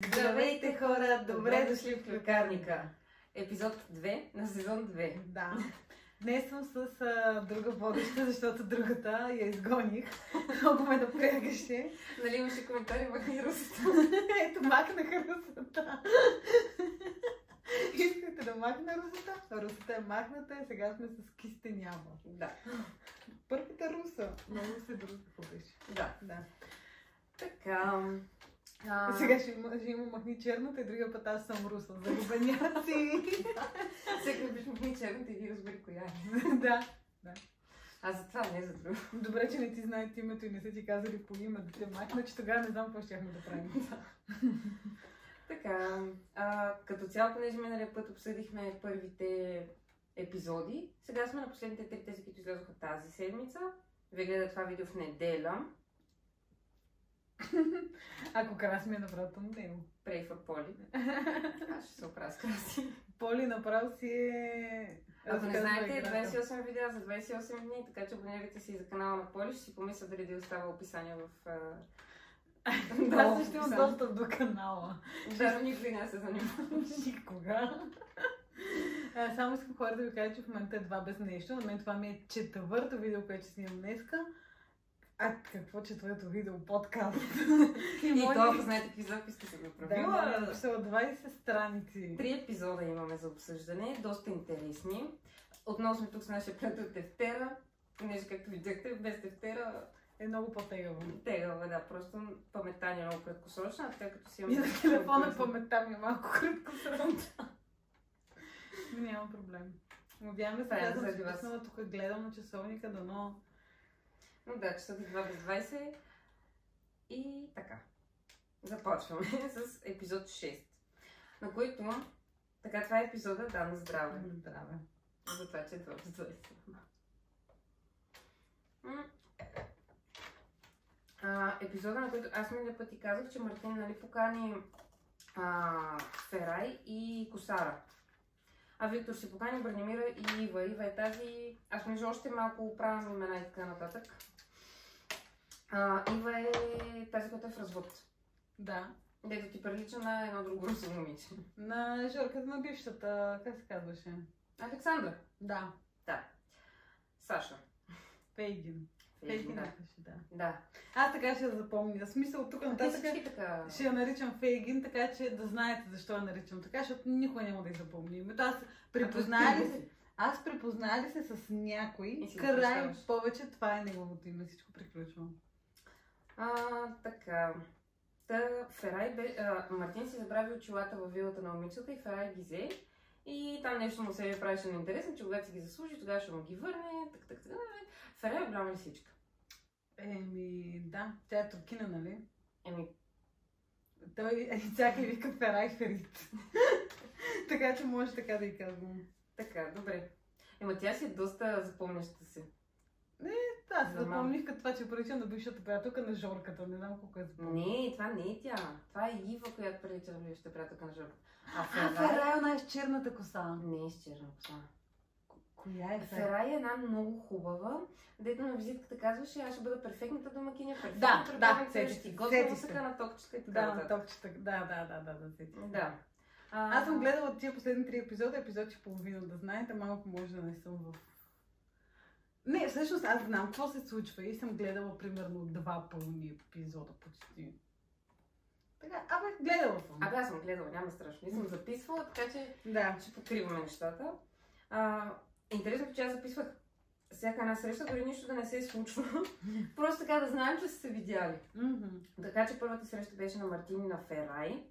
Здравейте хора! Добре дошли в Клюкарника! Епизод 2 на сезон 2. Да. Днес съм с друга водеща, защото другата я изгоних. Много ме напрягаше. Нали имаше коментари, махни русата? Ето, махнаха русата. Искате да махна русата? Русата е махната и сега сме с кистен ябълк. Да. Първата руса. Много се друга беше. Да. Така... Сега ще има махни черната и другия път аз съм руса. Залюбеняци! Всеки биш махни черната и ви разбери коя е. Да. А за това не за друго. Добре, че не ти знаят името и не са ти казали по име да те махна, че тогава не знам какво щяхме да правим. Така, като цяло, понеже миналия път обсъдихме първите епизоди, сега сме на последните три тези, които излязоха тази седмица. Вие гледате това видео в неделя. Ако Краси ми е направо на него. Pray for Поли. Аз ще се оправя с Краси. Поли направо си е... Ако не знаете, 28 видеа за 28 дни, така че абонирайте си за канала на Поли, ще си помисля дали да остава описание в... Аз ще имам достъп до канала. Да, никой не се занимава. Никога. Само искам хора да ви кажа, че в момента е два без нещо. На мен това ми е четвърто видео, което снимам днеска. А какво четвърто видео? Подкаст. И това, ако знаете какви записки съм направила. Да, са от 20 страници. 3 епизода имаме за обсъждане, доста интересни. Отново сме тук с нашия приятел Тефтера. Понеже, както видяхте, без Тефтера е много по-тегава. Тегава, да. Просто паметта ни е много краткосрочна, така като си имам... И на телефона паметта ми е малко краткосрочна. Няма проблем. Надяваме се, да съм записнала тук, гледам на часовника, дано... Но да, часът е 2 без 20. И така. Започваме с епизод 6. На който... Така, това е епизода Да, на здраве. Здраве. За това, че е 2 без 20. Епизода, на който аз миналия път ти казах, че Мартин, нали, покани Ферай и Косара. А Виктор ще покани Бранимира и Ива. Ива е тази... Аз между още малко оправям имена и така нататък. Ива е тази, която е в развод. Да. Дето ти прилича на едно друго русо момиче. На Жорката на бившата, как се казваше? Александра. Да. Саша. Фейгин. Фейгин, да. Аз така ще я запомня. В смисъл, тук нататък ще я наричам Фейгин, така че да знаете защо я наричам така, защото никой няма да я запомни името. Аз припозная ли се с някой, край повече, това е неговото име, всичко приключвам. Така. Мартин си забрави очилата във вилата на момичета и Ферай ги взе. И там нещо му се правеше неинтересно, че когато си ги заслужи, тогава ще му ги върне. Ферай е голяма лисичка. Да, тя е туркина, нали? Той всяка вика Ферай Ферит. Така че може така да и казвам. Така, добре. Тя си е доста запомняща се. Аз се запомних като това, че прилича на бившата приятелка на Жорката. Не знам колко е запомня. Не, това не е тя. Това е Ива, която прилича на бившата приятелка на Жорката. Ферай, она е с черната коса. Не е с черна коса. Коя е Ферай е една много хубава, дето на визитката казваше, аз ще бъда перфектната домакиня, сети готвя мусъка на токчета и така. На токчета, да. Аз съм гледала тия последни 3 епизода, епизод и половина, да знаете, малко може да не съм в... Не, всъщност аз знам какво се случва и съм гледала примерно 2 пълни епизода почти. Така, гледала съм. Аз съм гледала, няма страшно. Не съм записвала, така че ще покриваме нещата. Интересното, че аз записвах всяка една среща, дори нищо да не се случва. Просто така да знаем, че са се видяли. Така че първата среща беше на Мартин и на Ферай.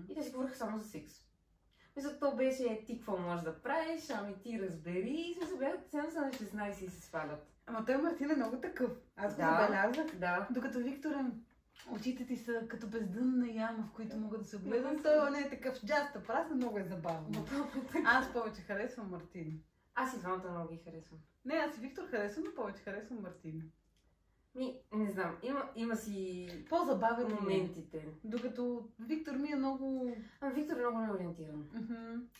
И те си говориха само за секс. Мисля, то беше ти какво можеш да правиш, ами ти разбери. И смисъл бяха ценно са на 16 и се свалят. Ама той Мартин е много такъв. Аз го забелязах. Да. Докато Виктор очите ти са като бездънна яма, в които могат да се огледам. Той не е такъв джаста прас, но много е забавно. Аз повече харесвам Мартин. Аз и двамата много ги харесвам. Не, аз и Виктор харесвам, но повече харесвам Мартин. Не знам, има си по-забавен моментите. Докато Виктор ми е много... Виктор е много неориентиран.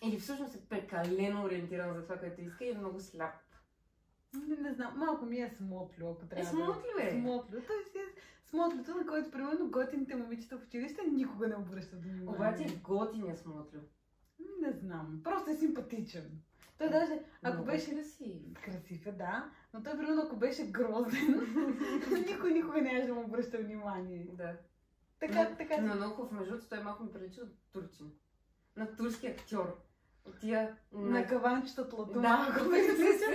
Или всъщност е прекалено ориентиран за това, което иска и е много сляп. Не знам, малко ми е смотлю, ако трябва смотлю е. Смотлю. Той си е смотлюто, на който, примерно, готините момичета в училище никога не обръщат внимание. Обаче е готиния смотлю. Не знам, просто е симпатичен. Той даже, ако беше красив, да, но той, примерно, ако беше грозен, никой никога нямаше да му обръща внимание. Да. Така. Но много хубав, между другото, той малко ми прилича от турчин. На турски актьор. От тия... На каванчета Латуми. Да, ако ме се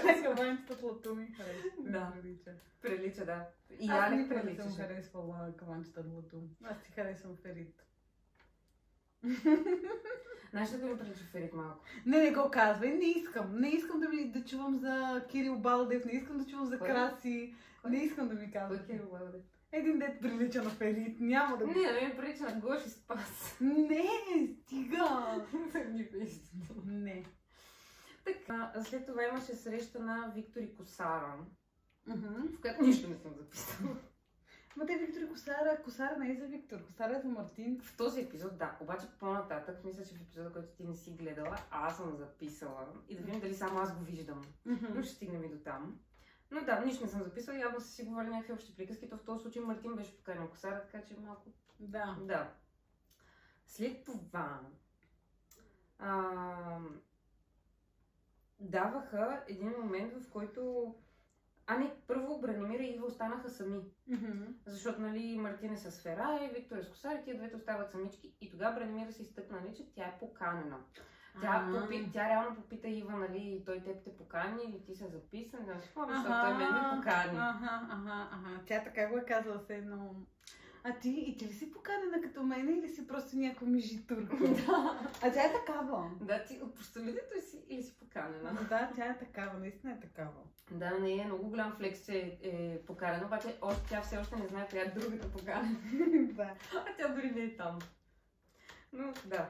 на каванчета Латуми прилича. Прилича, да. И аз никога не съм харесвала каванчета Латуми. Аз си харесвам Ферит. Знаеш ли да ми прилича Ферит малко? Не го казвай, не искам да чувам за Кирил Балдев, не искам да чувам за Краси, не искам да ми казвай. Кирил Балдев? Един дет прилича на Ферит, няма да... Не, ми прилича на Гоши Спас. Не, стига! Не. Така, след това имаше среща на Виктор и Косара, в която нищо не съм записала. Ма те Виктор и Косара не е за Виктор, Косара е за Мартин. В този епизод, да. Обаче по-нататък, мисля, че в епизода, който ти не си гледала, аз съм записала. И да видим дали само аз го виждам. Но ще стигнем и до там. Но да, нищо не съм записала, явно са си говорили някакви общи приказки, то в този случай Мартин беше поканил Косара, така че малко... Да. След това даваха един момент, в който... първо Бранимира и Ива останаха сами. Защото, нали, Мартин е с Фера и Виктор е с Косар и тия двете остават самички. И тогава Бранимира се изтъкна, нали, че тя е поканена. Тя реално попита Ива, нали, той теб те покани или ти се записан, защото той мен ме покани. Тя така го е казала се едно. А ти ли си поканена като мене или си просто някаква мижитурка? А тя е такава. Да, ти постолитето си или си поканена? Да, тя е такава, наистина е такава. Да, не е много голям флекс, че е поканена, обаче тя все още не знае коя е другата поканена. Да. А тя дори не е там. Но, да.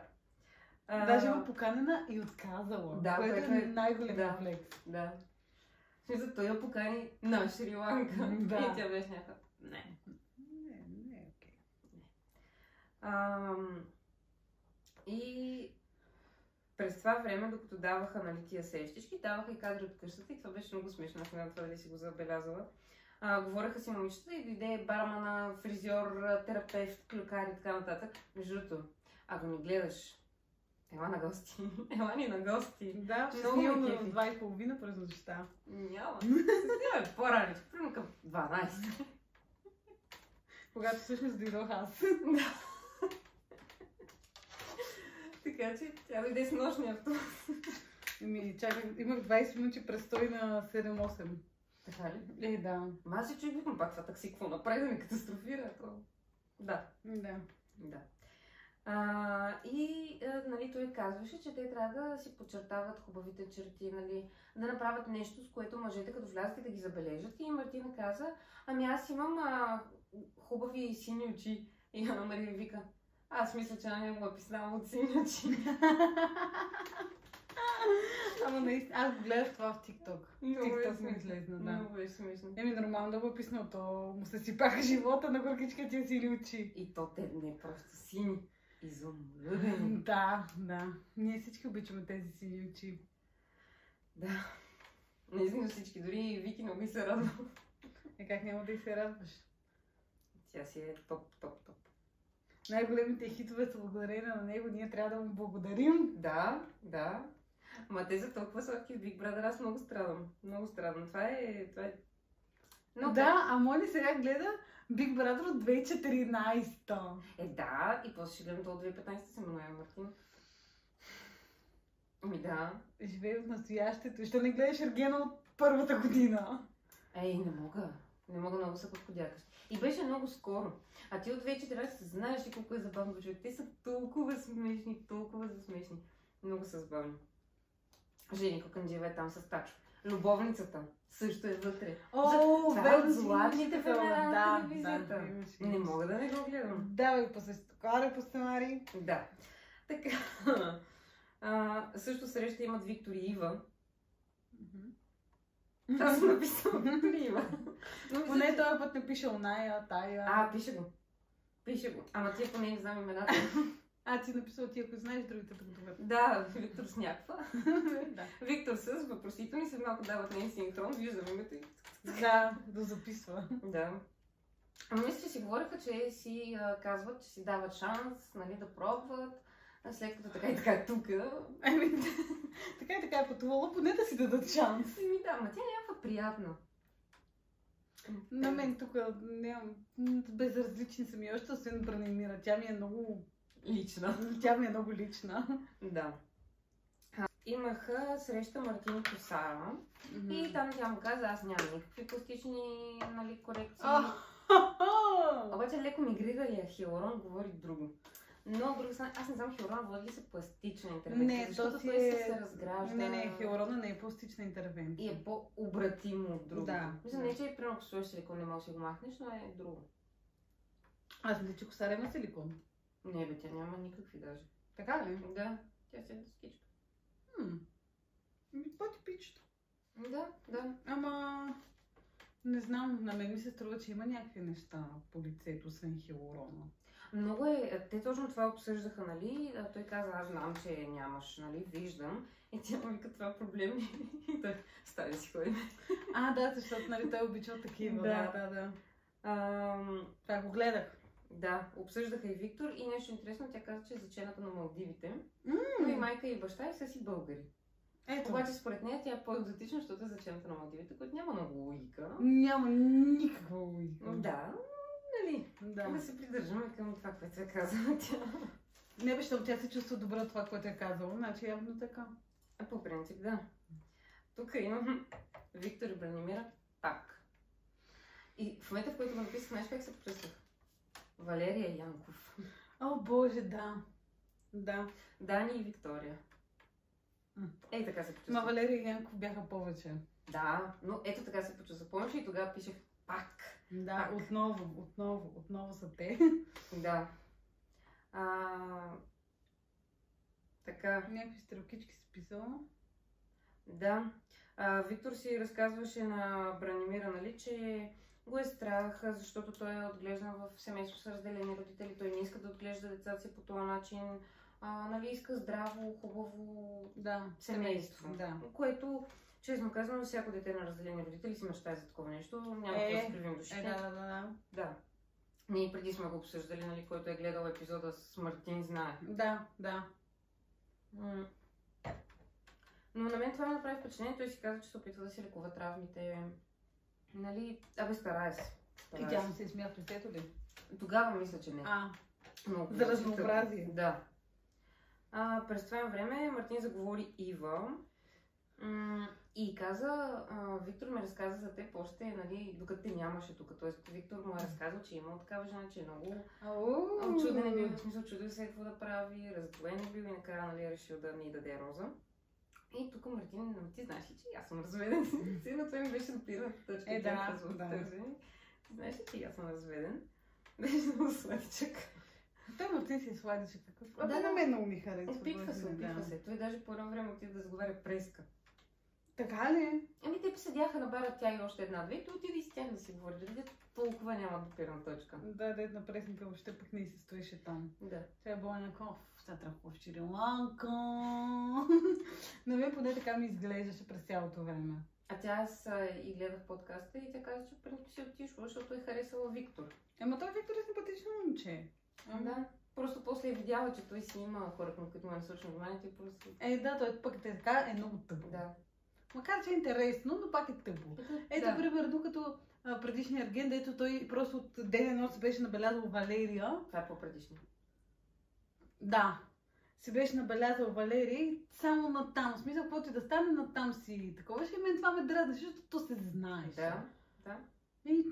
Даже е поканена и отказала, да, което е най-голям флекс. Да. В смисъл, той я покани на Шри-Ланка. Да. И тя беше някаква. Не. Не, окей. И през това време, докато даваха, нали, тия срещички, даваха и кадри от къщата и това беше много смешно, ако не това дали си го забелязала. Говореха си момичета и дойде бармана, фризьор, терапевт, клюкар и така нататък. Между другото, ако ни гледаш, ела на гости. Ела ни на гости. Да, ще снимам в 2:30 през нощта. Няма. Снимаме по-раничко, примерно към 12. Когато всъщност дойдох аз. Да. Така че тя дойде с нощния автобус. Чакай, имах 20 минути престой на 7-8. Така ли? Да. Аз си чух, викам пак това такси, какво направи да ми катастрофира. Да. Нали, той казваше, че те трябва да си подчертават хубавите черти, нали, да направят нещо, с което мъжете като влязат и да ги забележат. И Мартина каза, аз имам хубави сини очи. И Ана Мария вика, аз мисля, че на него е писнала от сини очи. Ама наистина, аз гледах това в TikTok. TikTok ми излезна, да. Много беше смешно. Нормално да го е писнал, то му се сипаха живота на горкичка тия сини очи. И то те не просто сини. Изумлюдени. Да. Ние всички обичаме тези сини очи. Да. Наистина всички, дори Вики много и се радва. Как няма да й се радваш? Тя си е топ. Най-големите хитове са благодарение на него, ние трябва да му благодарим. Да. Ма те са толкова сладки в Big Brother, аз много страдам. Това е... Но да, а Мони сега гледа Big Brother от 2014. Да, и после ще гледам това от 2015 с Емануел Мартин. Да. Живее в настоящето. Що не гледаш Ергена от първата година? Не мога, много са подходящи. И беше много скоро. А ти от 2014 знаеш ли колко е забавно човек? Те са толкова смешни. Много са забавни. Жени Коканджиева е там с Тачо. Любовницата също е вътре. Това е от златните времена на телевизията. Не мога да не го гледам. Давай по сценарий. Да. Така. Също среща имат Виктор и Ива. Аз съм написала Виктор и Ива. Поне този път не пише оная, тая. Пише го. Ама тия поне не знам имената. Ти написал ти, ако знаеш другите трудове. Да, Виктор с някаква. Виктор с въпросителни се малко дават на синхрон, виждам името и... Да записва. Да. Мисля, че си говориха, че си казват, че си дават шанс, нали, да пробват, след като така и така е тук. Така и така е пътувала, поне да си дадат шанс. Да, ма тя е някаква приятна. На мен тук нямам... Безразлични са ми още, освен Бранимира. Тя ми е много... Лична. Тя ми е много лична. Да. Имаха среща Мартин и Сара и там тя му каза, аз нямам никакви пластични, нали, корекции. Обаче леко ми григалия хиалурон говори друго. Но друга страна, аз не знам хиалурон води ли се пластична интервенция, не, защото той се разгражда. Не, хиалурона не е пластична интервенция. И е по-обратимо от друго. Да. Мисля, не, че примерно ако сложиш силикон не можеш да си го махнеш, но е друго. Аз мисля, че косаря има силикон. Не бе, тя няма никакви даже. Така ли? Да, тя си е дъскичка. По-типично. Да. Ама... Не знам, на мен ми се струва, че има някакви неща по лицето, освен хиалурона. Много е, те точно това обсъждаха, нали, той каза, аз знам, че нямаш, нали, виждам. И тя му вика, това проблем и той става си ходи. Да, защото, нали, той обичал такива. Да. Това го гледах. Да, обсъждаха и Виктор и нещо интересно, тя каза, че е зачената на Малдивите. Но и майка и баща и са си българи. Ето. Обаче според нея тя е по-екзотична, защото е зачената на Малдивите, което няма много логика. Няма никаква логика. Да, нали, да се придържаме към това, което е казала тя. Не бе, защото тя се чувства добре това, което е казала, значи явно така. По принцип, да. Тук имам Виктор и Бранимира пак. И в момента, в който го написах, знаеш как се почувствах? Валерия Янков. О, Боже, да. Да. Дани и Виктория. Ей, така се почувствах. Ма Валерия и Янков бяха повече. Да, но ето така се почувствах. Помниш и тогава пишех пак. Да, пак. Отново са те. Да. Така. Някакви стрелкички си писала. Да. Виктор си разказваше на Бранимира, нали, че го е страх, защото той е отглеждан в семейство с разделени родители. Той не иска да отглежда децата си по този начин. Нали, иска здраво, хубаво семейство. Да. Което, честно казвам, всяко дете на разделени родители си мечтае за такова нещо. Няма да скривим душите. Да. Ние преди сме го обсъждали, нали, който е гледал епизода с Мартин, знае. Да. Но на мен това ме направи впечатление. Той си каза, че се опитва да си лекува травмите. Нали, старае се. И тя не се смя в лицето ли? Тогава мисля, че не. За разнообразие. Да. През това време Мартин заговори Ива и каза, Виктор ми разказа за теб още, нали, докато те нямаше тук. Тоест Виктор му е разказал, че е имал такава жена, че е много чуден е бил, в смисъл чудил се какво да прави, раздвоен е бил и накрая, нали, решил да ми даде роза. И тук Мартин, ти знаеш ли, че аз съм разведен? Сигурно това ми беше допирната точка. Да. Знаеш ли, че аз съм разведен? Беше много сладичък. Той Мартин си е сладичък такъв. На мен много ми харесва. Опитва се. Той даже по едно време отида да сговаря преска. Така ли? Те седяха на бара, тя и още една-две, и той отида и с тях да си говори. Дори толкова няма допирна точка. Да, една пресника въобще пък не си стоеше там. Да. Тя е била някаква, сега трябва в Шри-Ланка. Но мен поне така ми изглеждаше през цялото време. Аз и гледах подкаста и тя каза, че в принцип си отишла, защото е харесала Виктор. Той Виктор е симпатично момче. Да. Просто после е видяла, че той си има хора, към които му е насочено вниманието и просто... Той пък е така, е много тъпо. Да. Макар, че е интересно, но пак е тъпо. Примерно, като предишния Арген, дето той просто от ден нощ беше набелязал Валерия. Това е по-предишния. Да. Си беше набелязал Валерия само натам. В смисъл, каквото и да стане, натам си. Такова ще и мен това ме дразни, защото то се знаеш. Да. И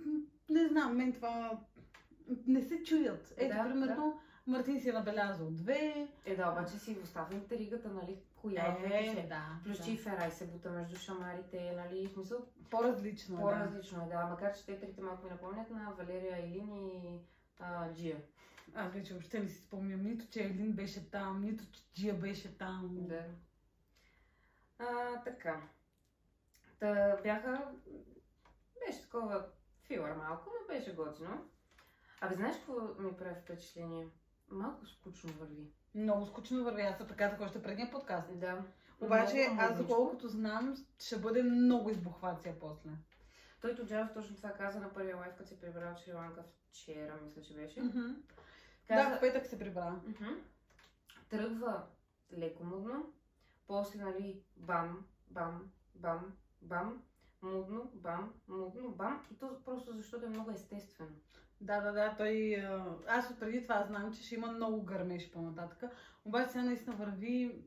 не знам, мен това не се чуят. Примерно, Мартин си е набелязал 2. Обаче си оставя интригата, нали, коя Плюс че и Ферай се бута между шамарите, нали, в смисъл... По-различно е, макар че те трите малко ми напомнят на Валерия, Елин и Джия. Аз вече въобще не си спомням нито, че Елин беше там, нито, че Джия беше там. Да. Така. Беше такова филър малко, но беше готино. Знаеш какво ми прави впечатление? малко скучно върви. Много скучно върви, аз така казах още предния подкаст. Да. Обаче аз доколкото знам, ще бъде много избухвация после. Той Тоджаров точно това каза на първия лайф, като се прибра от Шри-Ланка вчера, мисля, че беше. Да, в петък се прибра. Тръгва леко мудно, после нали бам, бам, бам, бам, мудно, бам, мудно, бам. И то просто защото е много естествено. Да, той... Аз отпреди това знам, че ще има много гърмеж по-нататък. Обаче сега наистина върви...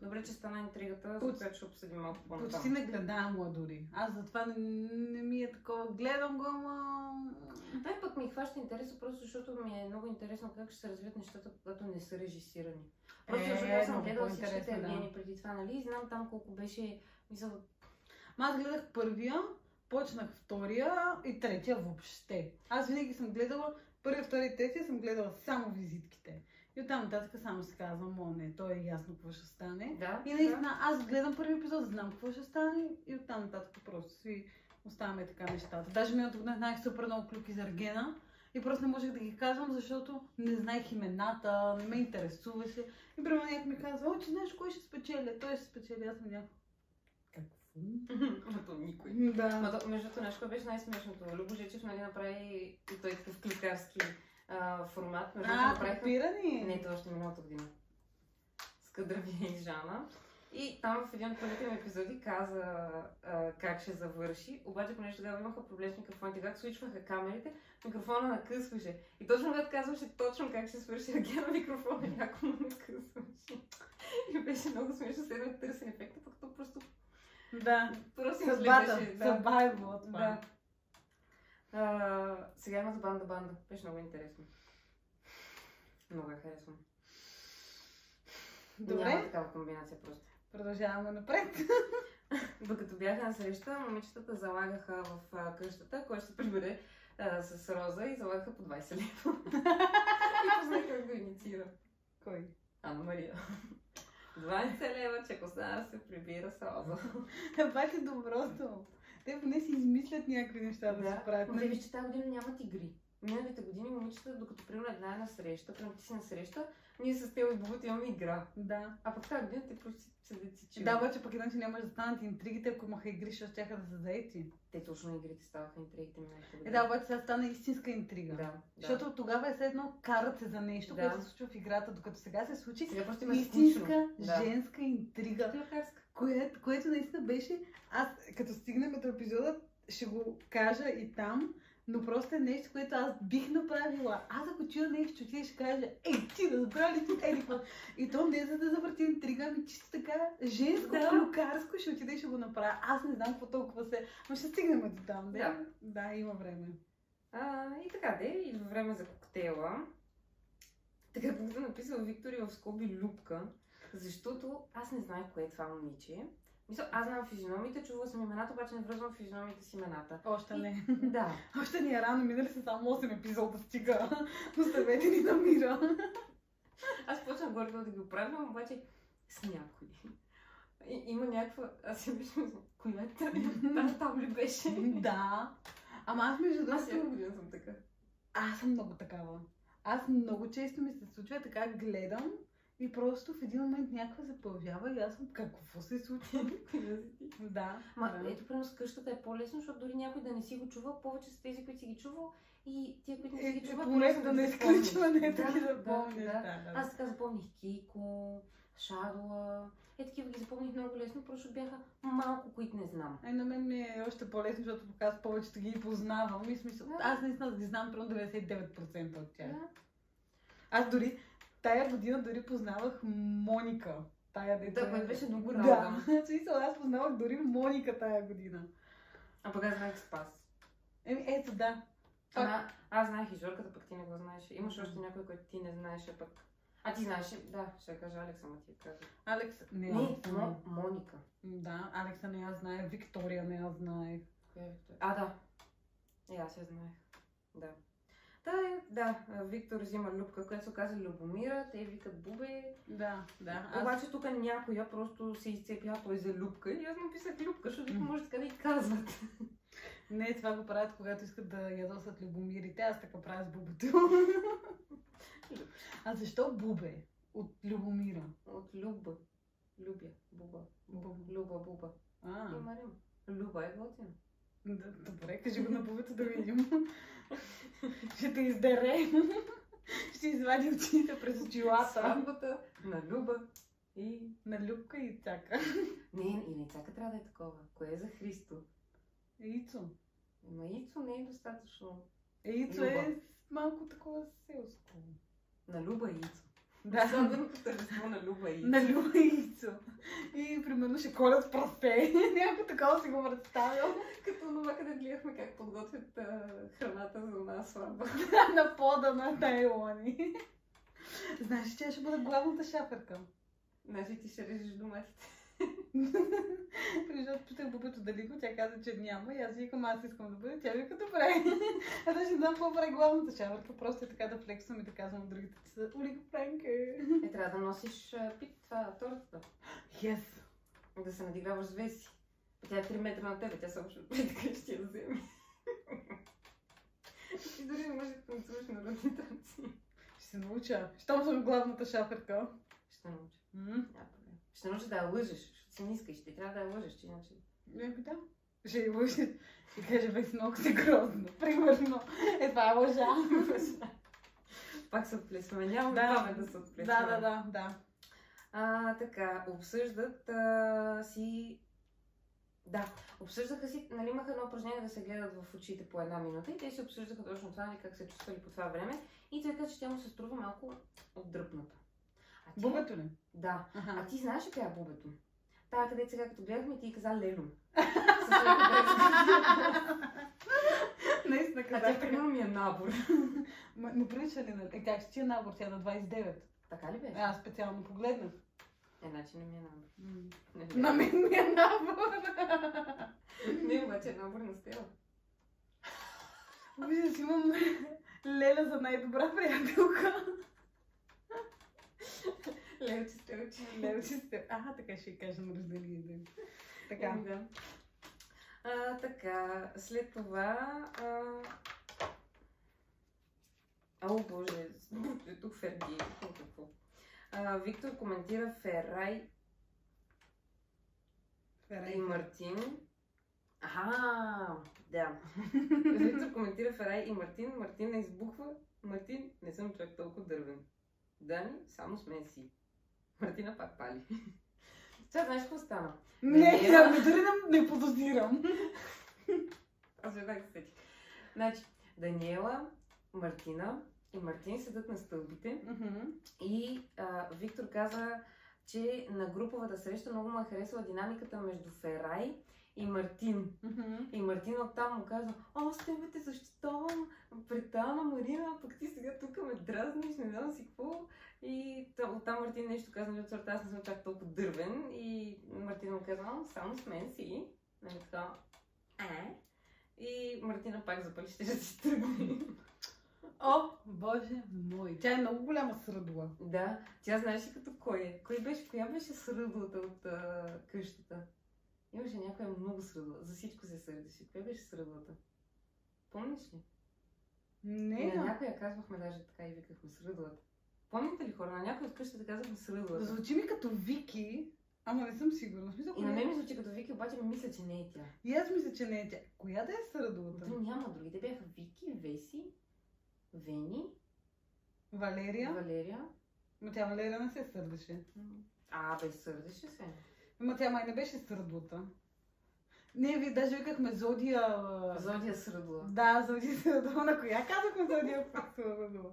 Добре, че стана интригата, за която ще обсъдим малко по-нататък. Почти не гледам дори. Аз затова не ми е такова. Гледам го, ама... Той пък ми хваща интереса, просто защото ми е много интересно как ще се развият нещата, когато не са режисирани. Просто защото аз съм гледала всичките Ергени преди това, нали? И знам там колко беше... Аз гледах първия, почнах втория и третия въобще. Аз винаги съм гледала първия, втория и третия, съм гледала само визитките. И оттам нататък само се казвам, не, то е ясно какво ще стане. Да, и наистина, аз гледам първи епизод, знам какво ще стане и оттам нататък просто си оставяме така нещата. Даже миналото година знаех супер много клюки за Ергена и просто не можех да ги казвам, защото не знаех имената, не ме интересуваше. И примерно някой ми казва, че знаеш кой ще спечели, той ще спечели, аз съм някакво. Ато никой. Да. Между другото, нещо беше най-смешното. Любо Жечев нали направи и той такъв кликарски формат. Копирани? Не, това още миналата година. С Кадравия и Жана. И там в един от първите ми епизоди каза как ще завърши. Обаче, понеже тогава имаха проблем с микрофоните, как свичваха камерите, микрофона накъсваше. И точно когато казваше точно как ще свърши Ергена, микрофона някакво накъсваше. И беше много смешно, следва търсен ефекта, пък то просто... Да, съдбата е било това. Сега има за банда. Беше много интересно. Много я харесвам. Добре. Няма такава комбинация просто. Продължаваме напред. Докато бяха на среща, момичетата залагаха в къщата, кой ще се прибере с Роза и залагаха по 20 лева. И познах как го инициира. Кой? Анна Мария. 20 лева, че Коснар се прибира с Роза. Това е доброто. Те поне си измислят някакви неща да се правят. Но виж, че тази година нямат игри. Миналите години момичета, докато примерно една е на среща, примерно ти си на среща, ние с теб и Богът имаме игра. Да. А пък тази година те просто седят си чуят. Да, обаче пък иначе нямаш да станат интригите, ако имаха игри, защото щяха да са заети. Те точно игрите ставаха интригите миналите години. Да, обаче сега стана истинска интрига. Да. Защото тогава е все едно карат се за нещо, което се случва в играта, докато сега се случи сега истинска женска интрига. Да. Което наистина беше, аз като стигнем до епизода, ще го кажа и там, но просто е нещо, което аз бих направила. Аз ако чуя нещо, ти ще кажа, ти да забравя ли ти И то не за да завърти интрига, ами чисто така женско, клюкарско ще отида и ще го направя. Аз не знам какво толкова се... Но ще стигнем до там, да? Да, има време. И така, идва време за коктейла. Така както написал Виктори в скоби Любка, защото аз не знаех кое е това момиче. Мисля, аз знам физиономите, чувала съм имената, обаче не връзвам физиономите с имената. Още не. Да. Още ни е рано, минали са само 8 епизода, стига. Оставете ни на мира. Аз почнах горе да ги оправям, обаче с някой. Има някаква... Аз си мисля, коя е тази там ли беше? Да. Ама аз между другото... Аз всяка година съм така. Аз съм много такава. Аз много често ми се случва така, гледам и просто в един момент някаква се появява и аз съм какво се случва? Да. Ето, примерно с къщата е по-лесно, защото дори някой да не си го чува, повече с тези, които си ги чувал и тия, които не си ги чуват. Поне да не изключва, не да ги запомниш. Аз така запомних Кико, Шадола. Такива ги запомних много лесно, просто бяха малко, които не знам. На мен ми е още по-лесно, защото аз повечето ги познавам. И смисъл, аз наистина ги знам примерно 99% от тях. Аз дори тая година познавах Моника. Да, беше много рано. Да, смисъл, аз познавах дори Моника тая година. А пък аз знаех Спас. Ето да. Аз знаех и Жорката, пък ти не го знаеш. Имаш още някой, който ти не знаеш, пък... Ти знаеш, да, ще кажа Алекс, ама ти каза. Алекс, не, Моника. Да, Алекса не я знае, Виктория не я знае. Коя е Виктория? Да. Аз я знаех. Да. Да, Виктор взима Любка, която се казва Любомира, те викат Бубе. Да. Обаче тук някоя просто се изцепя той за Любка и аз написах Любка, защото може така да и казват. Не, това го правят, когато искат да ядосат любомирите. Аз така правя с бубето. А защо бубе? От Любомира. От Люба. Любя. Буба. Люба, буба. Имарим. Люба е готина. Добре, кажи го на бубето да видим. Ще те издере. Ще извади очите през очилата. Сватбата на Люба и... На Любка и Цака. Не, и не Цака трябва да е такова. Кое е за Христо? Ицо. Ма Ицо не е достатъчно. Ицо е малко такова селско. На Люба и Ицо. Да. Особеното тържество на Люба и Ицо. На Люба и Ицо. И примерно ще колят прасе. Някакво такова си го представя. Като това, къде гледахме как подготвят храната за една сватба. На пода на Тайлони. Знаеш, че ще бъде главната шаферка. Значи ти ще режеш доматите. Защото питах бубето дали го, тя каза, че няма и аз викам, аз искам да бъде. Тя вика, добре. Аз ще знам какво прави главната шаферка, просто е така да флексвам и да казвам от другите, че са Олига Франка. Трябва да носиш тортата. Yes. Да се надиграваш с Веси. Тя е 3 метра на тебе, тя са общо така ще я вземе. И дори не можеш да танцуваш на родни танци. Ще се науча. Щом съм главната шаферка. Ще науча. Ще науча да я лъжеш, защото си ниска и ще трябва да я лъжеш, че иначе... Да. Ще я лъжеш и каже, бе, много си грозно. Примерно. Това е лъжа. Пак се отплесваме. Нямаме време да се отплесваме. Да. Така, обсъждат си... Да, обсъждаха си, нали имаха едно упражнение да се гледат в очите по 1 минута и те си обсъждаха точно това, нали, как се чувствали по това време и той каза, че тя му се струва малко отдръпната. Бубето ли? Да. А ти знаеш ли коя е бубето? Тая, където сега като гледахме, ти каза Лело. Наистина казах. А тя примерно ми е набор. Не прилича ли на... Как ще ти е набор? Тя на 29. Така ли беше? Аз специално погледнах. Значи не ми е набор. На мен ми е набор. Не, обаче е набор на Стела. Виждаш, имам Леля за най-добра приятелка. Лелче, Стелче. Така ще кажа на рождения ден. Така. Да. Така, след това... О, боже, тук Ферди. Виктор коментира Ферай и Мартин. Да. Виктор коментира Ферай и Мартин. Мартин не избухва. Мартин, не съм човек толкова дървен. Дани, само с мен си. Мартина пак пали. Сега знаеш какво стана? Не, дори не подозирам. Аз веднага се сетих. Значи, Даниела, Мартина и Мартин седат на стълбите и Виктор каза, че на груповата среща много му е харесала динамиката между Ферай и Мартин. И Мартин оттам му казва, с тебе те защитавам пред Ана Марина, пък ти сега тук ме дразниш, не знам си какво. И оттам Мартин нещо каза, нали от сорта, аз не съм чак толкова дървен. И Мартин му казва, само с мен си. Нали така, И Мартина пак запали, ще си тръгне. О, боже мой! Тя е много голяма сръдла. Да, тя знаеш ли като кой е? Коя беше сръдлата от къщата? Имаше някоя много сръдла. За всичко се сърдеше. Коя беше сръдлата? Помниш ли? Не. На някоя казвахме даже така и викахме сръдлата. Помните ли хора? На някоя от къщата казахме сръдлата. Звучи ми като Вики, ама не съм сигурна. И на мен ми звучи като Вики, обаче ми мисля, че не е тя. И аз мисля, че не е тя. Коя да е сръдлата? Няма други. Те бяха Вики, Веси, Вени, Валерия. Но тя Валерия не се сърдеше. Сърдеше се. Ама тя май не беше сръдлата. Не, ви даже викахме Зодия... Зодия сръдла. Да, Зодия сръдла. На коя казахме Зодия сръдла?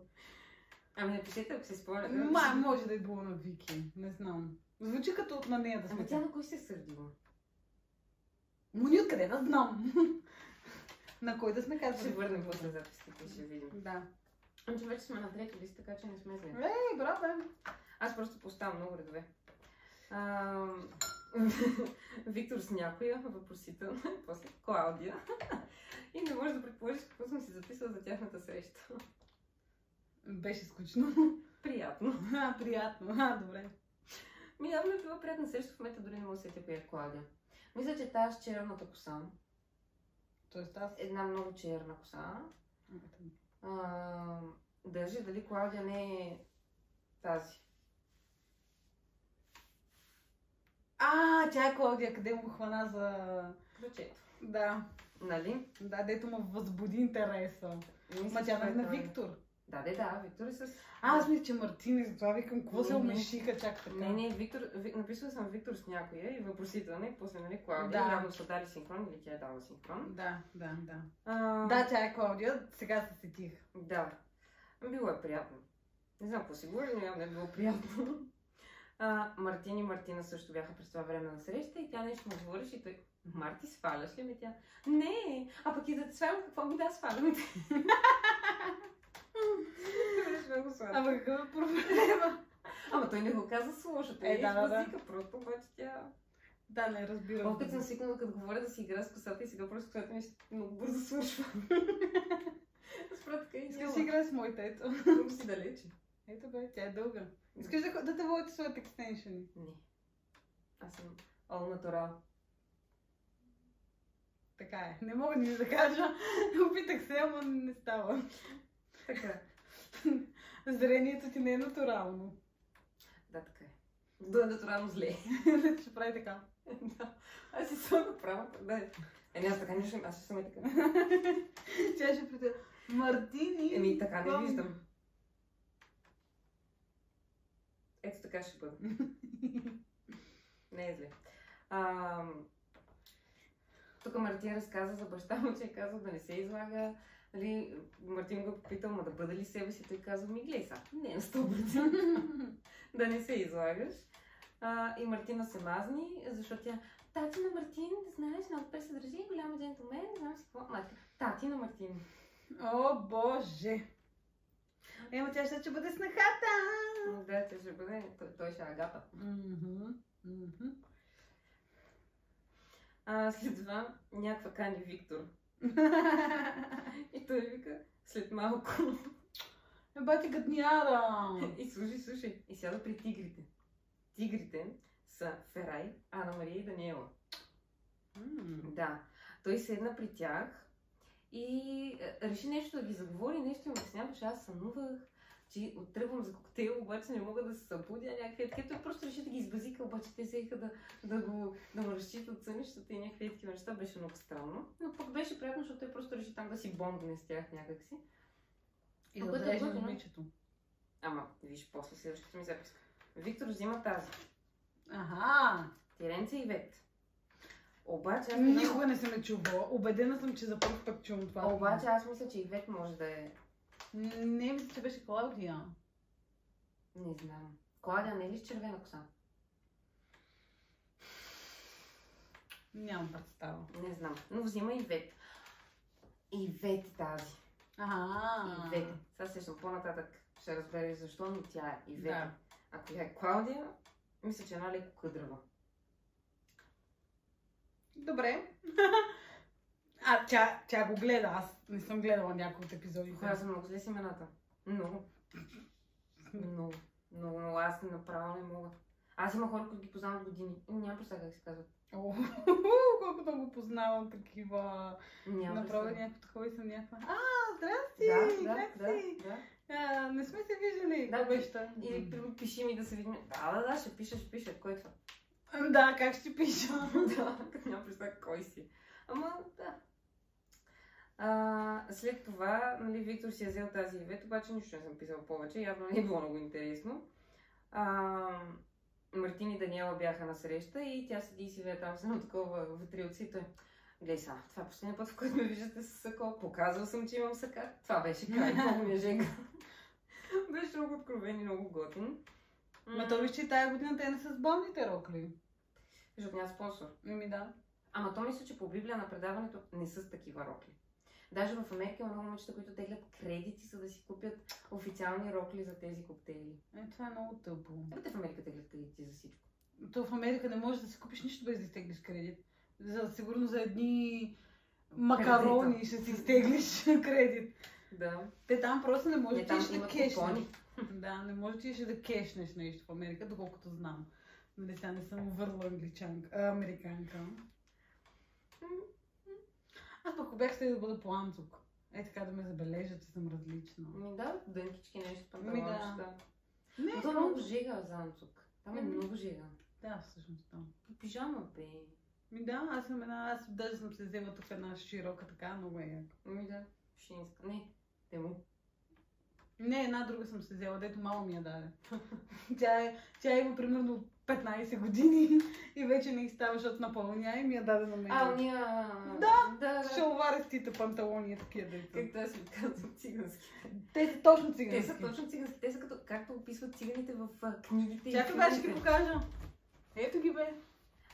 Напишете, ако се спомня. Може да е било на Вики. Не знам. Звучи като на нея да сме. Тя на кой се сърдила? Ни откъде да знам. На кой да сме казали? Ще върнем после записките и ще видим. Да. Значи вече сме на трети лист, така че не сме зле. Браво! Аз просто поставям много редове. Виктор с някоя, въпросителна, после Клаудия. И не можеш да предположиш какво съм си записала за тяхната среща. Беше скучно. Приятно. Приятно. Добре. Явно е била приятна среща, в момента дори не мога да сетя коя е Клаудия. Мисля, че тази с черната коса. Тоест аз... Една много черна коса. Държи дали Клаудия не е тази. Тя е Клаудия, къде му хвана за... Ключето. Да. Нали? Да, дето му възбуди интереса. Ма тя на Виктор. Да, Виктор е с... Аз мисля, че Мартин, затова викам, какво се омешиха чак така? Не, Виктор, написала съм Виктор с някоя и въпросителна и после, нали, Клаудия. Явно са дали синхрон или тя е дала синхрон. Да. Да, тя е Клаудия, сега се сетих. Да. Било е приятно. Не знам какво си говори, но явно е било приятно. Мартин и Мартина също бяха през това време на среща и тя нещо му говориш и той... Марти, сваляш ли ме тя? Не, пък и да те свалям, какво ми да свалям? Ама какъв е проблема? Ама той не го каза с лошо, той възика, просто обаче тя... Да, не разбирам. Опит съм свикнала, като говоря да си игра с косата и сега просто косата ми много бързо свършва. Искаш да си игра с моите, ето. Много си далече. Ето бе, тя е дълга. Искаш да те водите своите екстеншени? Не. Аз съм all natural. Така е. Не мога ни да кажа. Опитах се, ама не става. Така. Зрението ти не е натурално. Да, така е. Да, натурално зле. Ще прави така. Да. Аз си съм направо. Да. Аз така не ще, аз ще съм и така. Тя ще притега. Мартини. Така не виждам. Ето така ще бъде. Не е зле. Тук Мартин разказа за баща му, че е казал да не се излага. Нали, Мартин го попитал, да бъда ли себе си, той казал, гледай са, не на 100%. Да не се излагаш. И Мартина се мазни, защото тя, тати на Мартин, да знаеш, много добре се държи, голяма джентлмен, не знам си какво. Тати на Мартин. О, боже! Ема тя ще бъде снахата! Да, тя ще бъде, той ще е Агата. След това някаква кани Виктор. И той вика, след малко. Бати гадняра! И слушай, и сяда при тигрите. Тигрите са Ферай, Ана Мария и Даниела. Да. Той седна при тях и реши нещо да ги заговори, нещо им обяснява, че аз сънувах, че оттръгвам за коктейл, обаче не мога да се събудя някакви такива. Той просто реши да ги избазика, обаче те взеха да му разчитат сънищата и някакви такива неща. Беше много странно. Но пък беше приятно, защото той просто реши там да си бондне с тях някакси. И да дреже момичето. Ама, виж, после следващата ми записка. Виктор взима тази. Теренце и Вет. Обаче аз никога не съм я чувала. Убедена съм, че за първ път чувам това. Обаче аз мисля, че Ивет може да е... Не, мисля, че беше Клаудия. Не знам. Клаудия не е ли с червена коса? Нямам представа. Не знам. Но взима Ивет. Ивет е тази. Ивет. Сега сещам по-нататък. Ще разбереш защо, но тя е Ивет. Да. Ако е Клаудия, мисля, че е една леко къдрава. Добре. Тя го гледа. Аз не съм гледала някои от епизодите. Аз съм много зле с имената. Много. Аз направо не мога. Аз има хора, които ги познавам от години. Нямам представа как се казват. Колко да го познавам такива. Направо някакво такова и съм някаква. Здрасти! Как си? Не сме се виждали. Да, беща. Или пиши ми да се видим. Да, ще пиша. Кой е това? Да, как ще пиша? Да, като нямам представа кой си. Ама, да. След това, нали, Виктор си е взел тази Ивет, обаче нищо не съм писала повече, явно не е било много интересно. Мартин и Даниела бяха на среща и тя седи и си вие там с едно такова ветрилце и той. Гледай са, това е последния път, в който ме виждате с сако. Показвал съм, че имам сака. Това беше край, много ми е жега. Беше много откровен и много готин. Ма то виж, че тая година те не са с болните рокли. Защото няма спонсор. Да. Ама то мисля, че по Библия на предаването не са с такива рокли. Даже в Америка има много момичета, които теглят кредити, за да си купят официални рокли за тези коктейли. Това е много тъпо. Те в Америка теглят кредити за всичко. То в Америка не можеш да си купиш нищо без да изтеглиш кредит. Сигурно за едни макарони ще си изтеглиш кредит. Да. Те там просто не можеш да кешнеш. Да, не можеш да кешнеш нещо в Америка, доколкото знам. Нали, сега не съм върла американка. Аз пък бях да бъда по Анцук. Така да ме забележат, че съм различна. Да, дънкички, нещо, панталончета. Да. Но това е много жега за Анцук. Там е много жега. Да, всъщност там. По пижама, бе. Да, аз даже съм се взела тук една широка така, много е яка. Да, шинска. Не, тему. Не, една друга съм се взела, дето мама ми я даде. Тя има примерно 15 години и вече не става, защото напълня и ми я даде на мен. Уния... Да. Шалваристите панталони, такива дето. Как да си казват цигански? Те са точно цигански. Те са точно цигански. Те са както описват циганите в книгите. Чакай, бе, ще ги покажа. Ето ги, бе.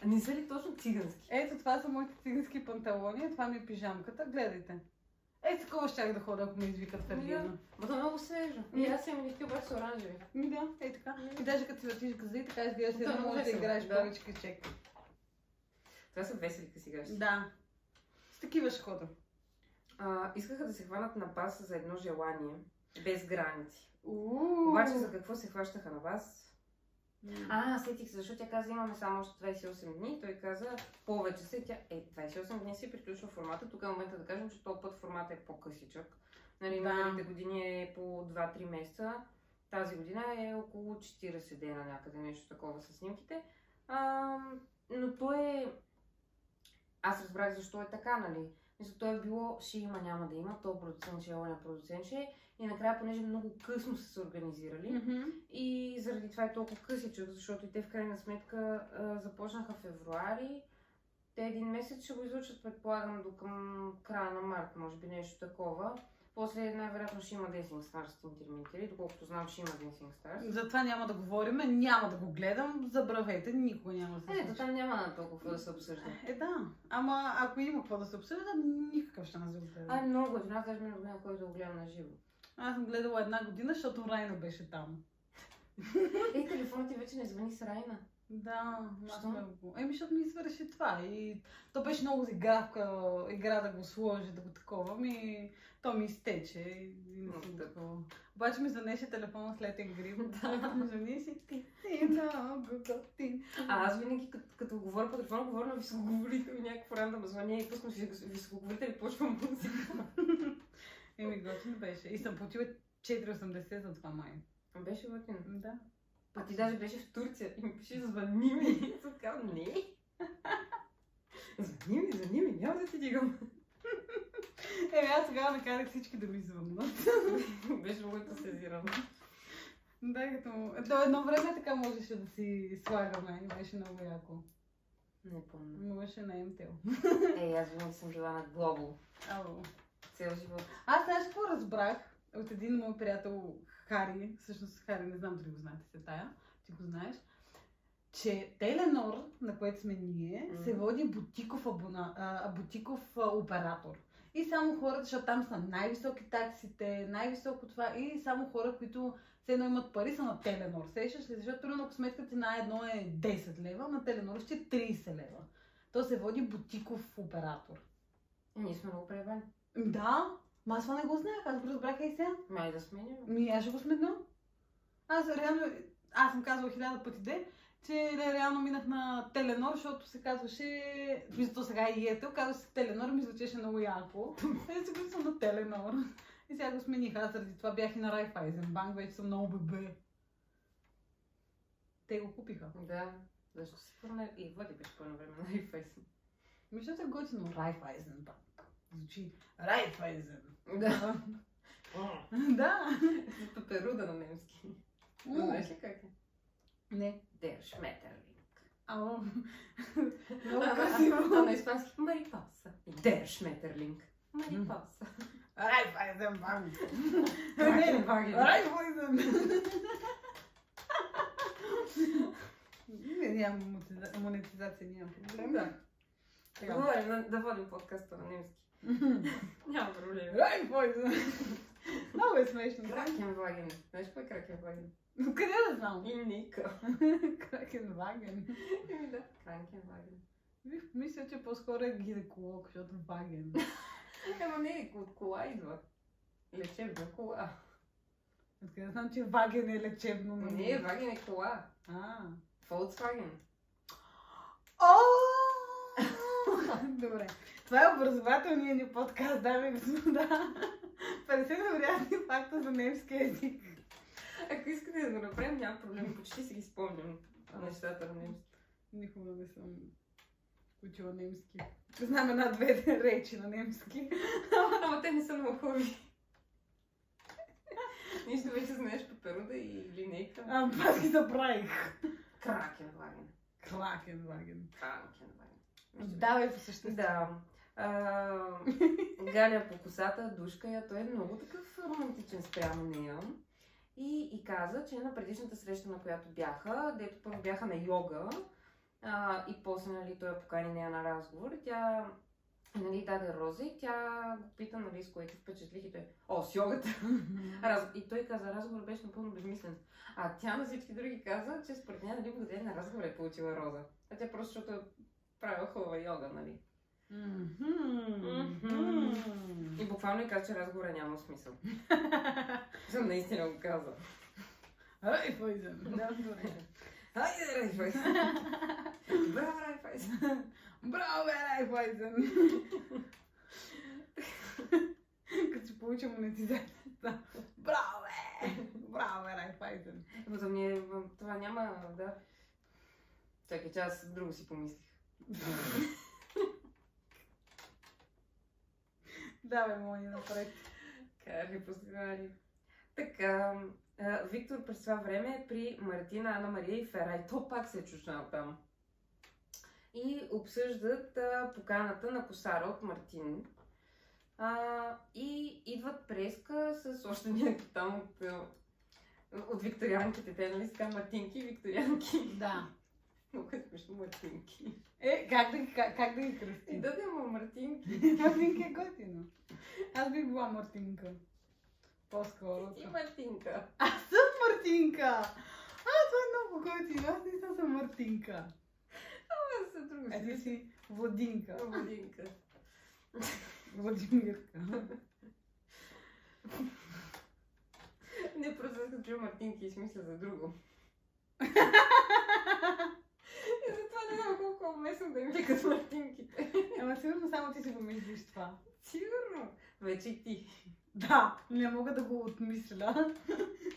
А не са ли точно цигански? Ето, това са моите цигански панталони, това ми е пижамката, гледайте. Такова щях да хода, ако ме извикат в Ергена. Това е много свежо. И аз имам лифти, обаче са оранжеви. Да, така. И даже като си въртиш газа и така изглежда, си едно можеш да играеш повече качек. Това са весели късигащи. Да. С такива ще хода. Искаха да се хванат на бас за едно желание, без граници. Обаче за какво се хващаха на бас? Сетих се, защото тя каза, имаме само още 28 дни. Той каза, повече се. Тя 28 дни си приключва формата. Тук е момента да кажем, че този път формата е по-късичък. Миналите години е по 2-3 месеца. Тази година е около 40 дена някъде, нещо такова с снимките. Но то е... Аз разбрах защо е така, нали? Мисля, то е било, ще има, няма да има, то продуцент ще е, не продуцент ще е. И накрая, понеже много късно са се организирали и заради това е толкова късичък, защото и те в крайна сметка започнаха в февруари. Те един месец ще го излучат, предполагам, до към края на март, може би нещо такова. После най-вероятно ще има Dancing Stars интермитери, доколкото знам, ще има Dancing Stars. Затова няма да говорим, няма да го гледам, забравете, никога няма да се случи. Там няма на толкова да се обсъжда. Да, ама ако има какво да се обсъжда, никакъв ще не се обсъжда. Много година, аз даже миналата година, който да го гледам на живо. Аз съм гледала една година, защото Райна беше там. Телефонът ти вече не звъни с Райна. Да, защото ми свърши това и то беше много игра да го сложи, да го такова, то ми изтече и не съм такова. Обаче ми звънеше телефона след грип. Да, ми звънеше ти много готин. Аз винаги като говоря по телефона, говоря на високоговорител и някакво рандъм звъня и пускам високоговорител и почвам музика. Готин беше. И съм платила 4,80 за това май. Беше готин? Да. А ти даже беше в Турция и ми пише, звъни ми. И съм казвам, не. Звъни ми, няма да ти дигам. Аз тогава накарах всички да ми звъннат. Беше много ентусиазирано. Да, като едно време така можеше да си слагаме и беше много яко. Не помня. Можеше на МТЛ. Аз винаги съм била на Global. Цел живот. Аз знаеш какво разбрах от един мой приятел Хари, всъщност Хари, не знам дали го знаете се тая, ти го знаеш, че Теленор, на което сме ние, се води бутиков оператор. И само хората, защото там са най-високи таксите, най-високо това и само хора, които все едно имат пари, са на Теленор. Сещаш ли? Защото трудно, ако сметката на едно е 10 лева, на Теленор ще е 30 лева. То се води бутиков оператор. Ние сме много пребани. Да, аз това не го знаех, аз го разбрах и сега. Май да сменим. Аз ще го сметна. Аз съм казвала 1000 пъти че реално минах на Теленор, защото се казваше, мисля, сега и Етел, казва се Теленор, ми звучеше много яко. И се съм на Теленор. И сега го смених, аз заради това бях и на Райфайзенбанк, вече съм много бебе. Те го купиха. Да, защо се пърна и води беше пърна време на Райфайзен. Мисля, че е готино Райфайзенбанк. Звучи Райфайзен. Да. Да. Пеперуда на немски. Знаеш ли как е? Не. Der Schmetterling. Много красиво. На испански Марипаса. Der Schmetterling. Марипаса. Райфайзенбанк. Райфайзен. Няма монетизация, няма проблем. Да. Говорим да водим подкаста на немски. Няма проблем. Райфайзен. Много е смешно. Кракенваген. Знаеш кой е Кракенваген? Къде да знам? И Ника. Кракенваген. Да, Кракенваген. Мисля, че по-скоро е гинеколог, защото ваген. Ама не, от кола идва. Лечебна кола. Откъде знам, че ваген е лечебно? Не, ваген е кола. Volkswagen. Добре. Това е образователният ни подкаст, дами и господа. 50 невероятни факта за немски език. Ако искате да го направим, няма проблем. Почти си ги спомням нещата на немски. Никога не съм учила немски. Знам една-две речи на немски. Ама те не са много хубави. Нищо вече знаеш пеперуда и линейка. Аз ги забравих. Кракенваген. Кракенваген. Давай по същество. Да. Галя по косата, душка я. Той е много такъв романтичен спрямо нея. И каза, че на предишната среща, на която бяха, дето първо бяха на йога, и после, нали, той я покани нея на разговор. Тя, нали, даде роза и тя го пита, нали, с което впечатлих и той, с йогата. И той каза, разговор беше напълно безмислен. А тя на всички други каза, че според нея, нали, благодарение на разговор е получила роза. А тя просто, защото е правила хубава йога, нали. И буквално и каза, че разговора няма смисъл. Съм наистина го каза. Райфайзен. Да, добре. Хайде, Райфайзен. Браво, Райфайзен. Браво, Райфайзен. Като се получа монетизацията. Браво, Браво, Райфайзен. Това няма, да. Чакай, че аз друго си помислих. Давай, Мони, напред. Как ви познали. Така, Виктор през това време е при Мартина, Ана Мария и Ферай. То пак се е чушнал там. И обсъждат поканата на косара от Мартин. И идват преска с още някакви там от викторианките. Те, нали, ска Мартинки и викторианки. Да. Много е смешно Мартинки. Как да ги кръстим? И да има Мартинки. Мартинка е готино. Аз бих била Мартинка. По-скоро. Ти Мартинка. Аз съм Мартинка! Това е много готино. Аз не съм Мартинка. Аз съм друго си. Ти си Владинка. Владинка. Владимирка. Не, просто аз като чуя Мартинки и смисля за друго. И затова не знам колко уместно да им викат Мартинките. Ама сигурно само ти си го мислиш това. Сигурно. Вече и ти. Да, не мога да го отмисля.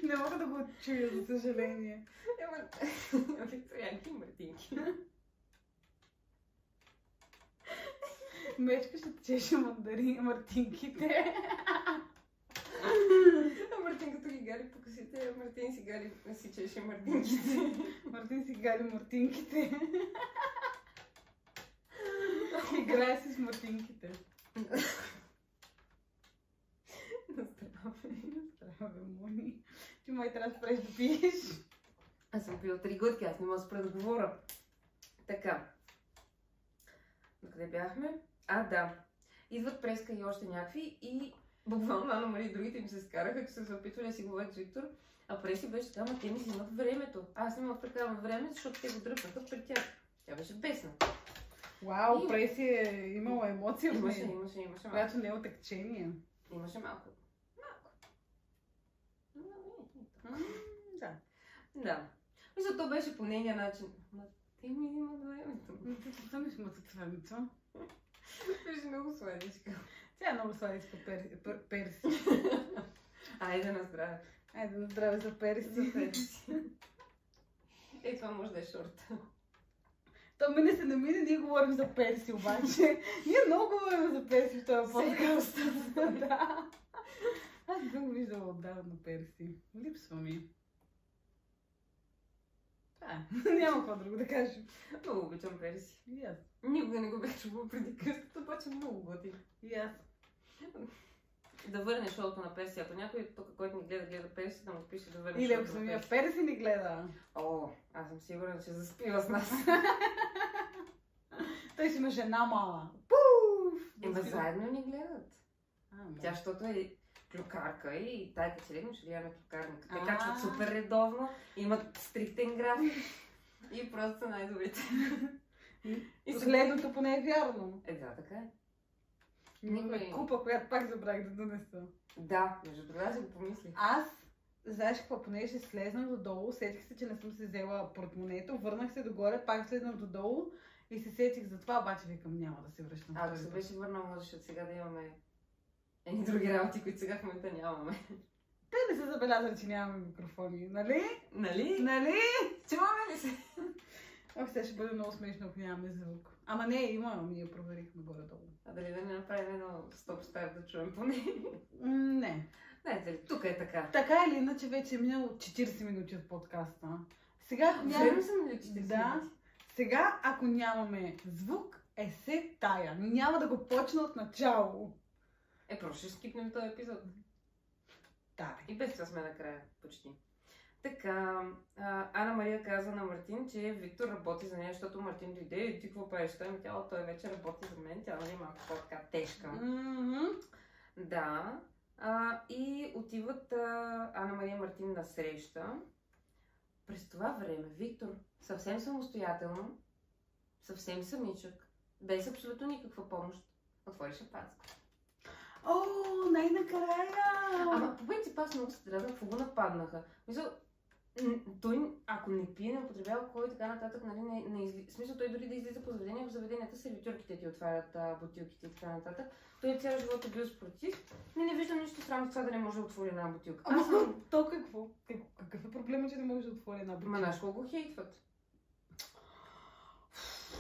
Не мога да го чуя, за съжаление. Викторианки и Мартинки. Мечка ще течеше Мартинките. Мартин като ги гали по косите, Мартин си гали си чеше Мартинките. Мартин си гали Мартинките. Играе си с Мартинките. Настравя, Мони. Ти май трябва да спреш да пиеш. Аз съм пила 3 глътки, аз не мога да спра да говоря. Така. Докъде бяхме? Да. Идват преска и още някакви и буквално Ана Мария и другите им се скараха, че са се опитвали да си говорят с Виктор. А Преси беше така, те ми взимат времето. Аз не мога да прекарам време, защото те го дръпнаха пред тях. Тя беше бесна. Вау, Преси е имала емоция в нея. Имаше която не е отекчение. Имаше малко. Да. Да. Мисля, то беше по нейния начин. Те ми взимат времето. Това ми сме съксването. Беше много сладичка. Тя е много сладичка Перси. Айде на здраве. Айде на здраве за Перси. Това може да е шорта. То мине се намине, ние говорим за Перси обаче. Ние много говорим за Перси в този подкаст. Да. Аз не съм го виждала отдавна Перси. Липсва ми. Няма какво друго да кажем. Много обичам Перси. И аз. Никога не го бях чувала преди къщата, обаче много готин. И аз. Да върне шоуто на Перси. Ако някой тук, който ни гледа Перси, да му пише да върне или шоуто ако самия Перси ни гледа. Аз съм сигурна, че заспива с нас. Той си има жена мала. Заедно ни гледат. Тя, защото е клюкарка и тайка чередно ще гледаме клюкарника. Те качват супер редовно, имат стриктен график и просто са най-добрите. Последното поне е вярно. Да, така е. Купа, която пак забравих да донеса. Да, между другото си го помислих. Аз, знаеш какво, понеже слезнах додолу, сетих се, че не съм си взела портмонето, върнах се догоре, пак слезнах додолу И се сетих за това, обаче викам, няма да се връщам. Ако се беше върнал, можеше от сега да имаме едни други работи, които сега в момента нямаме. Те не са забелязали, че нямаме микрофони, нали? Нали? Чуваме ли се? Ох, сега ще бъде много смешно, ако нямаме звук. Ама не, има, ние проверихме горе-долу. А дали да не направим едно стоп-старт да чуем поне? Не. Знаете ли, тук е така. Така или иначе вече е минало 40 минути от подкаста. Сега, ако нямаме... съм ли 40 да, минути? Сега, ако нямаме звук, се тая. Няма да го почна от начало. Просто ще скипнем този епизод. Да. И без това сме накрая, почти. Така, Ана Мария каза на Мартин, че Виктор работи за нея, защото Мартин дойде и ти какво правиш? Той вече работи за мен, тя нали малко по-така тежка. Да. И отиват Ана Мария и Мартин на среща. През това време Виктор съвсем самостоятелно, съвсем самичък, без абсолютно никаква помощ, отвори шампанско. О, най-накрая! Ама по принцип аз много се дразнах, какво го нападнаха. Мисля, той, ако не пие, не употребява алкохол и така нататък, нали, в смисъл той дори да излиза по заведения, в заведенията сервитьорките ти отварят бутилките и така нататък. Той цял живот е бил спортист. Не виждам нищо странно в това да не може да отвори една бутилка. То какво? Какъв е проблемът, че не може да отвори една бутилка? Ма наш го хейтват.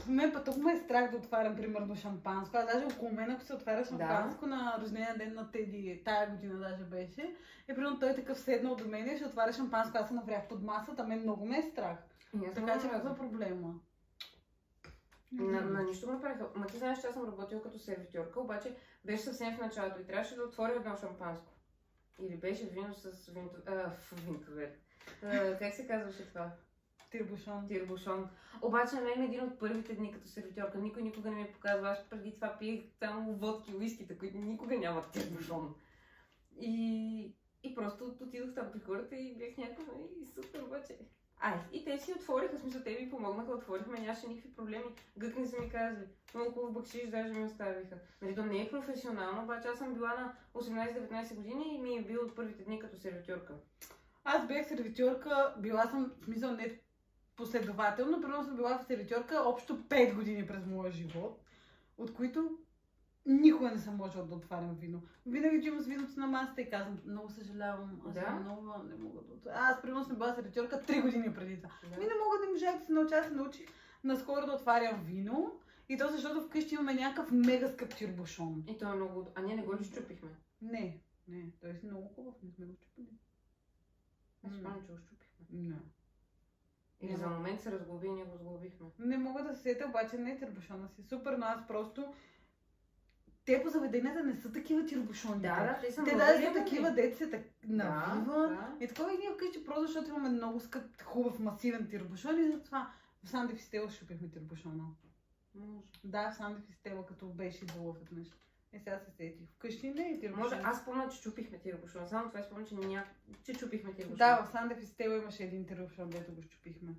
Мен пък ме е страх да отварям, примерно, шампанско. Аз даже около мен, ако се отваря шампанско на рождения ден на Теди, тая година даже беше, и примерно той такъв седнал до мен и ще отваря шампанско, аз се наврях под масата, мен много ме е страх. Така че каква е проблема? На нищо ме направиха. Ма ти знаеш, че аз съм работила като сервитьорка, обаче беше съвсем в началото и трябваше да отворя едно шампанско. Или беше вино с винтовер. Как се казваше това? Тирбушон. Обаче на мен един от първите дни като сервитьорка никой никога не ми е показва. Аз преди това пиех само водки, уиските, които никога нямат тирбушон. И просто отидох там при хората и бях някаква и супер обаче. И те си отвориха, в смисъл, те ми помогнаха, отворихме, нямаше никакви проблеми. Гъкни са ми казали. Много хубав бакшиш, даже ми оставиха. Нали, то не е професионално, обаче аз съм била на 18-19 години и ми е бил от първите дни като сервитьорка. Аз бях сервитьорка, била съм, в смисъл, не последователно, примерно съм била в сервитьорка общо 5 години през моя живот, от които никога не съм можела да отварям вино. Винаги имам с виното на масата и казвам, много съжалявам, много не мога да отварям. Аз примерно съм била сервитьорка 3 години преди това. Ми не мога да можах да се науча, се научих наскоро да отварям вино и то защото вкъщи имаме някакъв мега скъп тирбушон. И то е много... А ние не го ли щупихме? Не, той е много хубав, не сме го щупили. Аз спомням, че го щупихме. Не. Или за момент се разглоби и ние го сглобихме. Не мога да се сетя, обаче не е тирбушона си. Супер, но аз просто... Те по заведенията не са такива тирбушони. Да, те са много. Те даже са такива, дете се навива. И такова и ние вкъщи, просто защото имаме много скъп, хубав, масивен тирбушон и затова в Сандев и Стела щупихме тирбушона. Може. Да, в Сандев и Стела, като беше долу веднъж. И сега се сетих. Вкъщи не е тирбушон. Може, аз спомня, че чупихме тирбушон. Само това спомня, че чупихме тирбушон. Да, в Сандев и Стела имаше един тирбушон, дето го щупихме.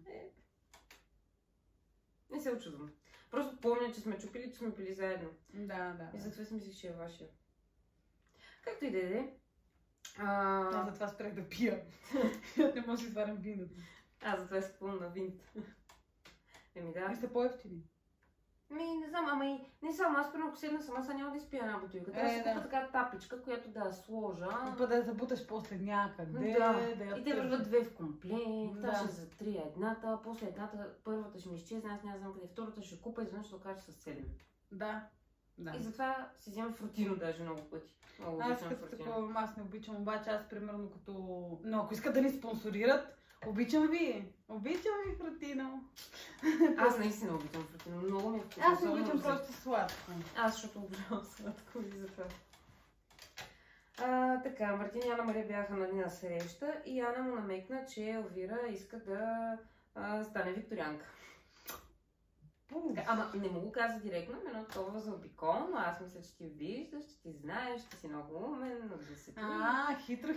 Не се очудвам. Просто помня, че сме чупили, че сме били заедно. Да. И затова си мислиш, че е вашия. Както и да е. Аз затова спрях да пия. Не може да изварям виното. Аз затова си купувам на винт. Да. И са по-евтини. Не знам, ама и не само аз, ако седна сама, са няма да изпия една бутилка. Трябва да си купа така тапичка, която да сложа. Па да я забуташ после някъде. И те върват две в комплект, ще за 3 едната, после едната, първата ще ми изчезне, аз няма знам къде, втората ще купа и изведнъж ще окажа с 7. Да. И затова си вземам фрутино даже много пъти. Аз не обичам, обаче аз примерно като... Но ако искат да ни спонсорират, обичам ви фрутино. Аз наистина обичам фрутино, много ми е вкусно. Аз не обичам просто сладко. Аз защото обичам сладко и затова. Така, Мартин и Ана Мария бяха на среща и Ана му намекна, че Елвира иска да стане викторианка. Така, ама не му го каза директно, но това заобиколно, аз мисля, че ти виждаш, че ти знаеш, че си много умен, да се хитро.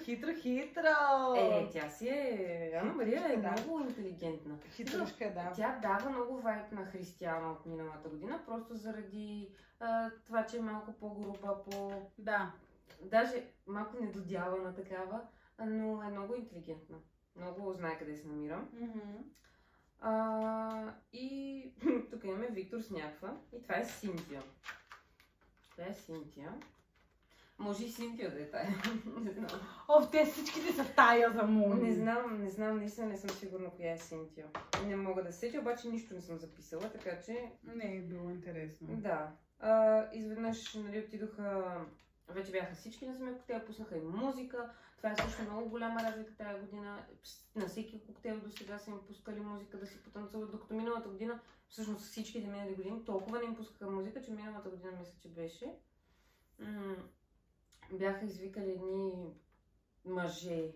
Тя си е... Ана Мария е много интелигентна. Хитрушка, да. Тя дава много вайб на Християна от миналата година, просто заради това, че е малко по-груба, Да. Даже малко недодявана такава, но е много интелигентна. Много знае къде се намира. И тук имаме Виктор с някаква и това е Синтия. Това е Синтия. Може и Синтия да е тая. Не знам. Те всичките са тая за Мони. Не знам, наистина не съм сигурна коя е Синтия. Не мога да сетя, обаче нищо не съм записала, така че... Не е било интересно. Да. Изведнъж, нали, отидоха... Вече бяха всички на Семей коктейл, пуснаха и музика. Това е също много голяма разлика тази година. На всеки коктейл до сега са им пускали музика да си потанцуват, докато миналата година, всъщност всичките минали години, толкова не им пускаха музика, че миналата година мисля, че беше. Бяха извикали едни мъже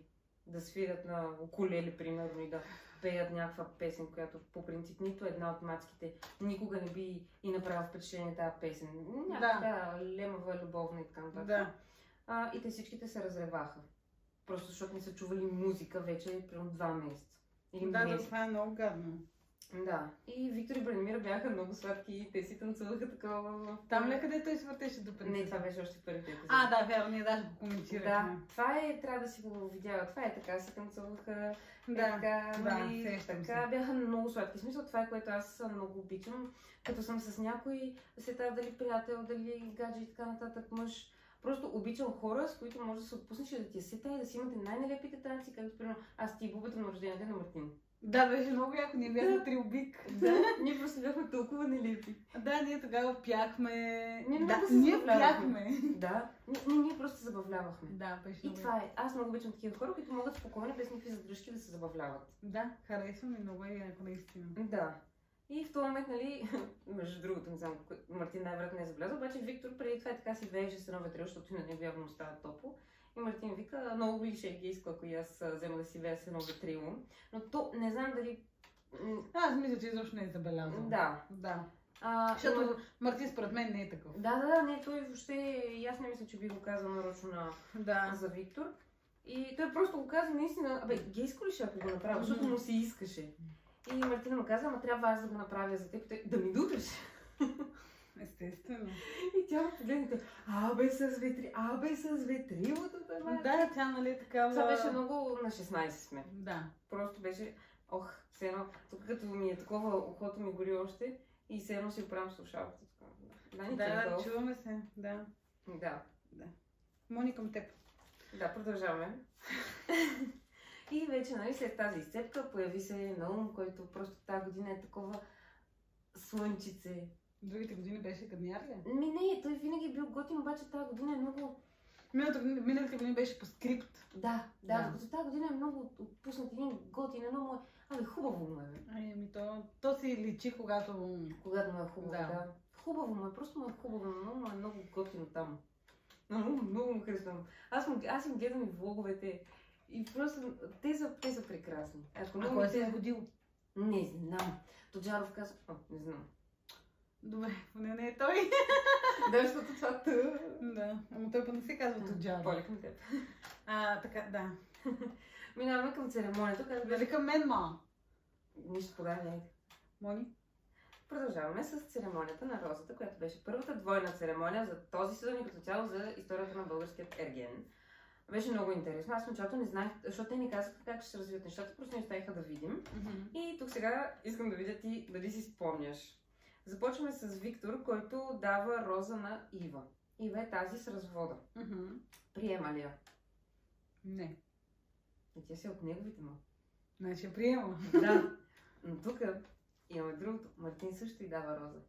да свирят на укулеле, примерно, и да пеят някаква песен, която по принцип нито една от мацките никога не би и направила впечатление тази песен. Някаква лемава, любовна и така нататък. Да. И те всичките се разреваха. Просто защото не са чували музика вече примерно 2 месеца. Да, това е много гадно. Да. И Виктор и Бранимира бяха много сладки и те си танцуваха такова. Там ли къде той свъртеше до принципа? Не, това беше още първите епизоди. Да, вярно, ние даже го коментирахме. Да, това е, трябва да си го видяла. Това е така, се танцуваха. Така бяха много сладки. В смисъл, това е, което аз много обичам. Като съм с някой, сета дали приятел, дали гадже и така нататък мъж. Просто обичам хора, с които може да се отпуснеш и да ти е сета и да си имате най-нелепите танци, както примерно аз ти и бубата на рождения ден на Мартин. Да, беше много яко, ние бяхме триобик. Да, ние просто бяхме толкова нелепи. Да, ние тогава пяхме. Ние пяхме. Да, ние просто се забавлявахме. Да, беше и това е. Аз много обичам такива хора, които могат спокойно, без никакви задръжки да се забавляват. Да, харесвам и много е яко наистина. Да. И в този момент, нали, между другото, не знам, Мартин най-вероятно не е забелязал, обаче Виктор преди това така си вееше с едно ветрило, защото на него явно става топло. И Мартин вика, много ли гейско, ако и аз взема да си вея с едно ветрило. Но то не знам дали... Аз мисля, че изобщо не е забелязал. Да. Защото Мартин според мен не е такъв. Не, той въобще, и аз не мисля, че би го казал нарочно за Виктор. И той просто го каза наистина, гейско ли ще ако го направя, защото му се искаше. И Мартина му каза, ама трябва аз да го направя за теб, да ми дуташ. Естествено. И тя го погледна, с ветрилото. Да, тя нали такава... Това беше много на 16 сме. Да. Просто беше, все едно, тук като ми е такова, ухото ми гори още и все едно си оправям слушалката. Да, чуваме се, да. Да. Мони към теб. Да, продължаваме. И вече, нали, след тази изцепка появи се Наум, който просто тази година е такова слънчице. Другите години беше кадняр ли? Не, той винаги е бил готин, обаче тази година е много... Миналите години беше по скрипт. Да, докато тази година е много отпуснат един готин, едно му е... хубаво му е. То си личи, когато му е хубаво, да. Хубаво му е, просто му е хубаво, но му е много готино там. Много му харесвам. Аз им гледам и влоговете и просто те са прекрасни. Кой се е годил? Не знам. Тоджаров каза, не знам. Добре, поне не е той. Да, защото това Да, ама той не се казва Тоджаров. Поли към теб. Така, да. Минаваме към церемонията. Дали към мен, ма? Нищо погане. Мони? Продължаваме с церемонията на розата, която беше първата двойна церемония за този сезон и като цяло за историята на българският ерген. Беше много интересно. Аз в началото не знаех, защото те ни казаха как ще се развият нещата, просто не оставиха да видим. И тук сега искам да видя ти дали си спомняш. Започваме с Виктор, който дава роза на Ива. Ива е тази с развода. Приема ли я? Не. И тя си от неговите му. Значи я приема. Да. Но тук имаме другото. Мартин също и дава роза.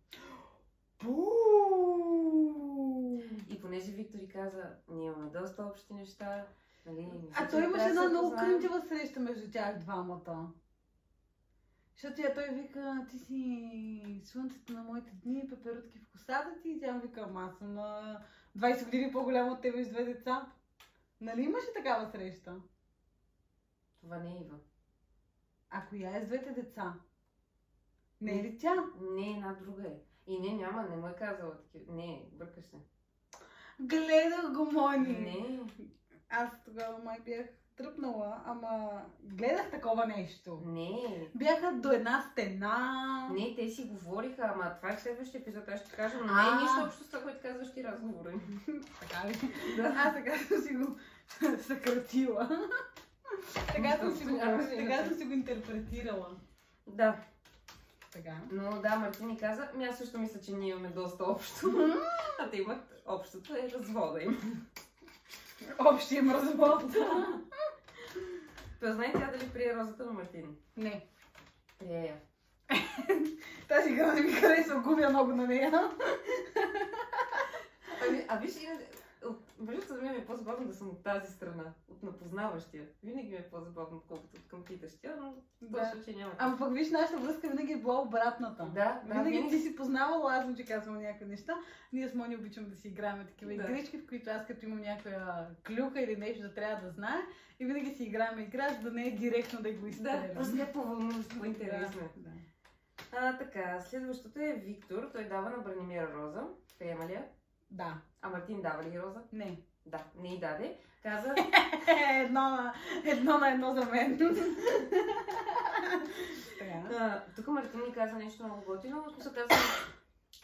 И понеже Виктор и каза, ние имаме доста общи неща, нали... Той имаше една много кринжева среща между тях двамата. Защото той вика, ти си слънцето на моите дни, пеперутки в косата ти, и тя вика, аз съм на 20 години по-голяма от тебе с 2 деца. Нали имаше такава среща? Това не е Ива. А коя е с 2 деца? Не е ли тя? Не, една друга е. И не му е казала такива. Не, бъркаш се. Гледах го, Мони. Не. Аз тогава май бях тръпнала, ама гледах такова нещо. Не. Бяха до една стена. Не, те си говориха, ама това е следващия епизод, аз ще кажа, но не е нищо общо с това, което казваш ти разговори. Така ли? Да. Аз така съм си го съкратила. Така съм си го интерпретирала. Да. Така. Но да, Мартин ми каза, аз също мисля, че ние имаме доста общо. А те имат общото е развода им. Общи им развод. Познай тя дали прие розата на Мартин? Не. Прие я. Тази игра не ми харесва, губя много на нея. Виж, виждате, за мен е по-забавно да съм от тази страна, от напознаващия. Винаги ми е по-забавно, отколкото от към питащия, но точно, че няма. Ама пък виж, нашата връзка винаги е била обратната. Да, винаги ти си познавала, аз съм ти казвала някакви неща. Ние с Мони обичаме да си играем такива игрички, в които аз като имам някаква клюка или нещо да трябва да знае. И винаги си играем игра, за да не е директно да го изстрелям. Да, просто е по-вълнуващо, по-интересно. Да. Така, следващото е Виктор. Той дава на Бранимира роза. Приема ли я? Да. А Мартин дава ли роза? Не. Да, не й даде. Каза... едно на едно за мен. Тук Мартин ми каза нещо много готино. В смисъл каза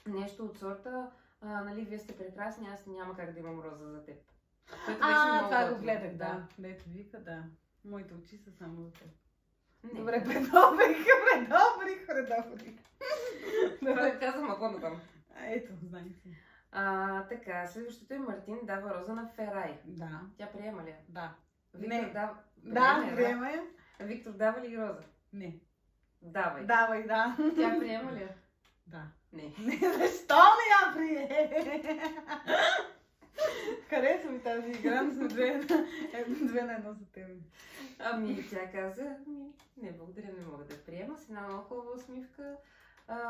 нещо от сорта, нали, вие сте прекрасни, аз няма как да имам роза за теб. Това го гледах, да. Дето вика, да. Моите очи са само за теб. Добре, предобрих. Това казвам, ако не там. Ето, знай си. Така, следващото е Мартин дава роза на Ферай. Да. Тя приема ли я? Да. Виктор дава... Да, приема я. Виктор дава ли роза? Не. Давай. Давай, да. Тя приема ли я? Да. Не. Защо не я прие? Харесва ми тази игра, но сме две на едно за теб. Тя каза, не, благодаря, не мога да я приема. С една много хубава усмивка.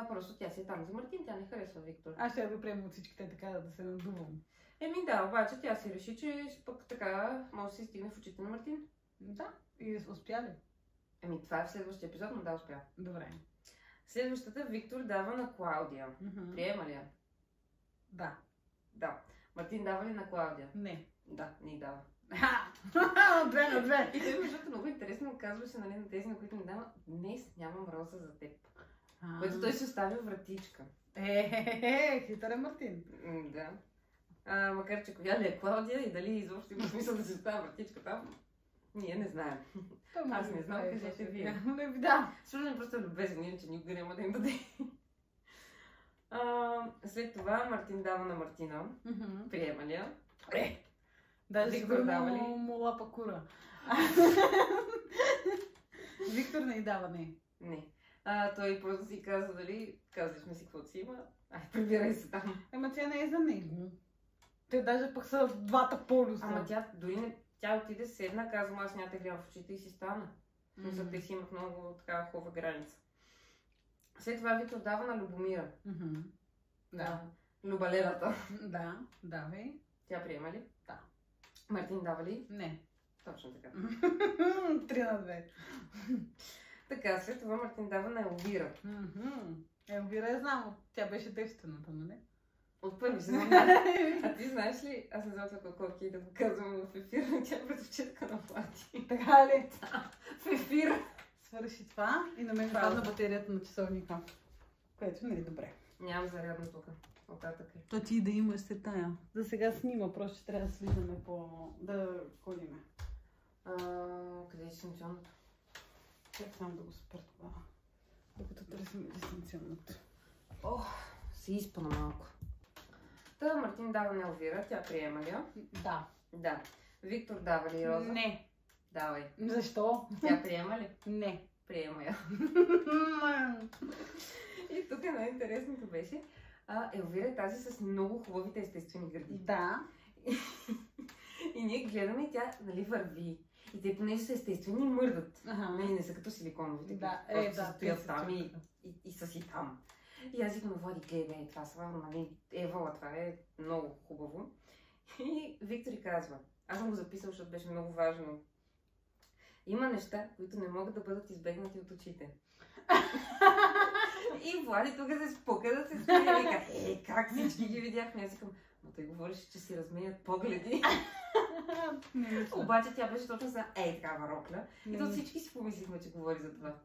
Просто тя си е там за Мартин, тя не харесва Виктор. Аз ще я го приема от всичките така да се надувам. Да, обаче тя си реши, че пък така може да се стигне в очите на Мартин. Да, и успя ли? Това е в следващия епизод, но да, успя. Добре. Следващата Виктор дава на Клаудия. Приема ли я? Да. Да. Мартин дава ли на Клаудия? Не. Да, не й дава. 2 на 2. И той между много интересно казваше, нали, на тези, на които ми дава, днес нямам роза за теб. Което той си остави вратичка. Хитър е Мартин. Да. Макар че коя ли е Клаудия и дали изобщо има смисъл да си оставя вратичка там, ние не знаем. Аз не знам, кажете вие. Да. Свързан просто е любезен, иначе никога няма да им даде. След това Мартин дава на Мартина. Приема ли я? Даже Виктор дава ли? Му лапа кура. Виктор не й дава, не. Не. Той просто си каза, дали, казваш ми си каквото си има, прибирай се там. Тя не е за него. Те даже пък са в двата полюса. Тя дори не, тя отиде седна, казвам, аз няма те гледам в очите и си стана. Мисля, те си имат много такава хубава граница. След това Виктор дава на Любомира. Да. Любалерата. Да, давай. Тя приема ли? Да. Мартин дава ли? Не. Точно така. 3 на 2. Така, след това Мартин дава на Елвира. Елвира я знам, тя беше девствената, нали? От първи сезон. А ти знаеш ли, аз не знам това колко окей да го казвам в ефир, но тя е предпочитка на Влади. Така ли? В ефир. Свърши това и на мен падна батерията на часовника. Което не е добре. Нямам зарядно тук. Оттатък е. То ти да имаш се тая. За сега снима, просто трябва да слизаме по... да ходиме. Къде е дистанционното? Чак само да го спра това. Докато търсим дистанционното. Си изпана малко. Та Мартин дава на Елвира, тя приема ли я? Да. Да. Виктор дава ли роза? Не. Давай. Защо? Тя приема ли? Не. Приема я. И тук най-интересното беше, Елвира е тази с много хубавите естествени гърди. Да. И ние гледаме и тя, нали, върви. И те понеже са естествени мърдат. Нали, не са като силиконовите. Да, просто стоят там и са си там. И аз викам, Влади, гледай, това са, нали, Евала, това е много хубаво. И Виктор казва, аз съм го записал, защото беше много важно. Има неща, които не могат да бъдат избегнати от очите. И Влади тук се спука да се смее и вика, как всички ги видяхме? Аз викам, но той говореше, че си разменят погледи. Обаче тя беше точно за такава рокля. И то всички си помислихме, че говори за това.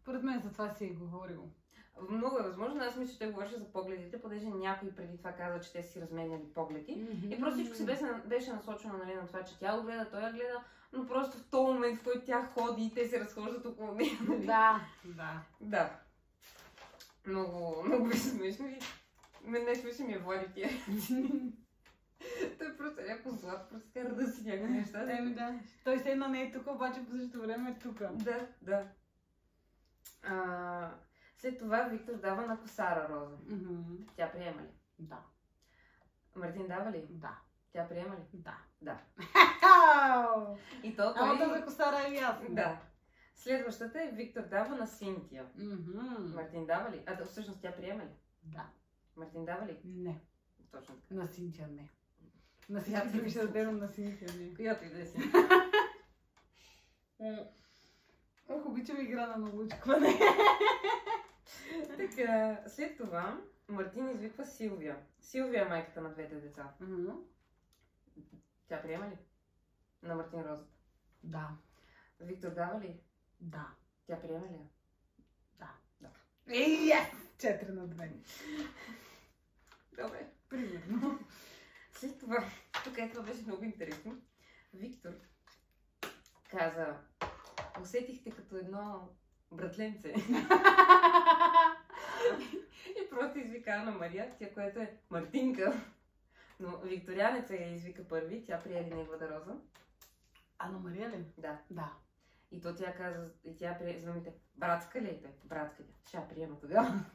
Поред мен за това си е говорил. Много е възможно. Аз мисля, че той говореше за погледите, понеже някой преди това каза, че те си разменяли погледи. И просто всичко си беше насочено, нали, на това, че тя го гледа, той я гледа, но просто в този момент, в който тя ходи и те се разхождат около нея. Нали? Да. много беше смешно и мен най-смешно ми е Влади тия. Той просто е някакво злат, просто кара да си някакви неща. Да. Той все едно не е тук, обаче по същото време е тук. Да. След това Виктор дава на Косара роза. Тя приема ли? Да. Мартин дава ли? Да. Тя приема ли? Да. И то той... Ама за Косара е ясно. Да. Следващата е Виктор дава на Синтия. Мартин дава ли? Всъщност тя приема ли? Да. Мартин дава ли? Не. Точно така. На Синтия не. На Синтия ще дадем на Синтия не. Която и да си. Ох, обичам игра на налучкване. Така, след това Мартин извиква Силвия. Силвия е майката на двете деца. Тя приема ли? На Мартин розата? Да. Виктор дава ли? Да. Тя приема ли? Да. 4 на 2. Добре. Примерно. След това, това беше много интересно. Виктор каза, усетихте като едно братленце. И просто извика на Мария, тя, която е Мартинка. Но викторианеца я извика първи, тя прие ли неговата роза? Ана Мария ли? Да. И то тя каза, и тя прие знамите, братска ли е? Братска ли? Ще я приема тогава.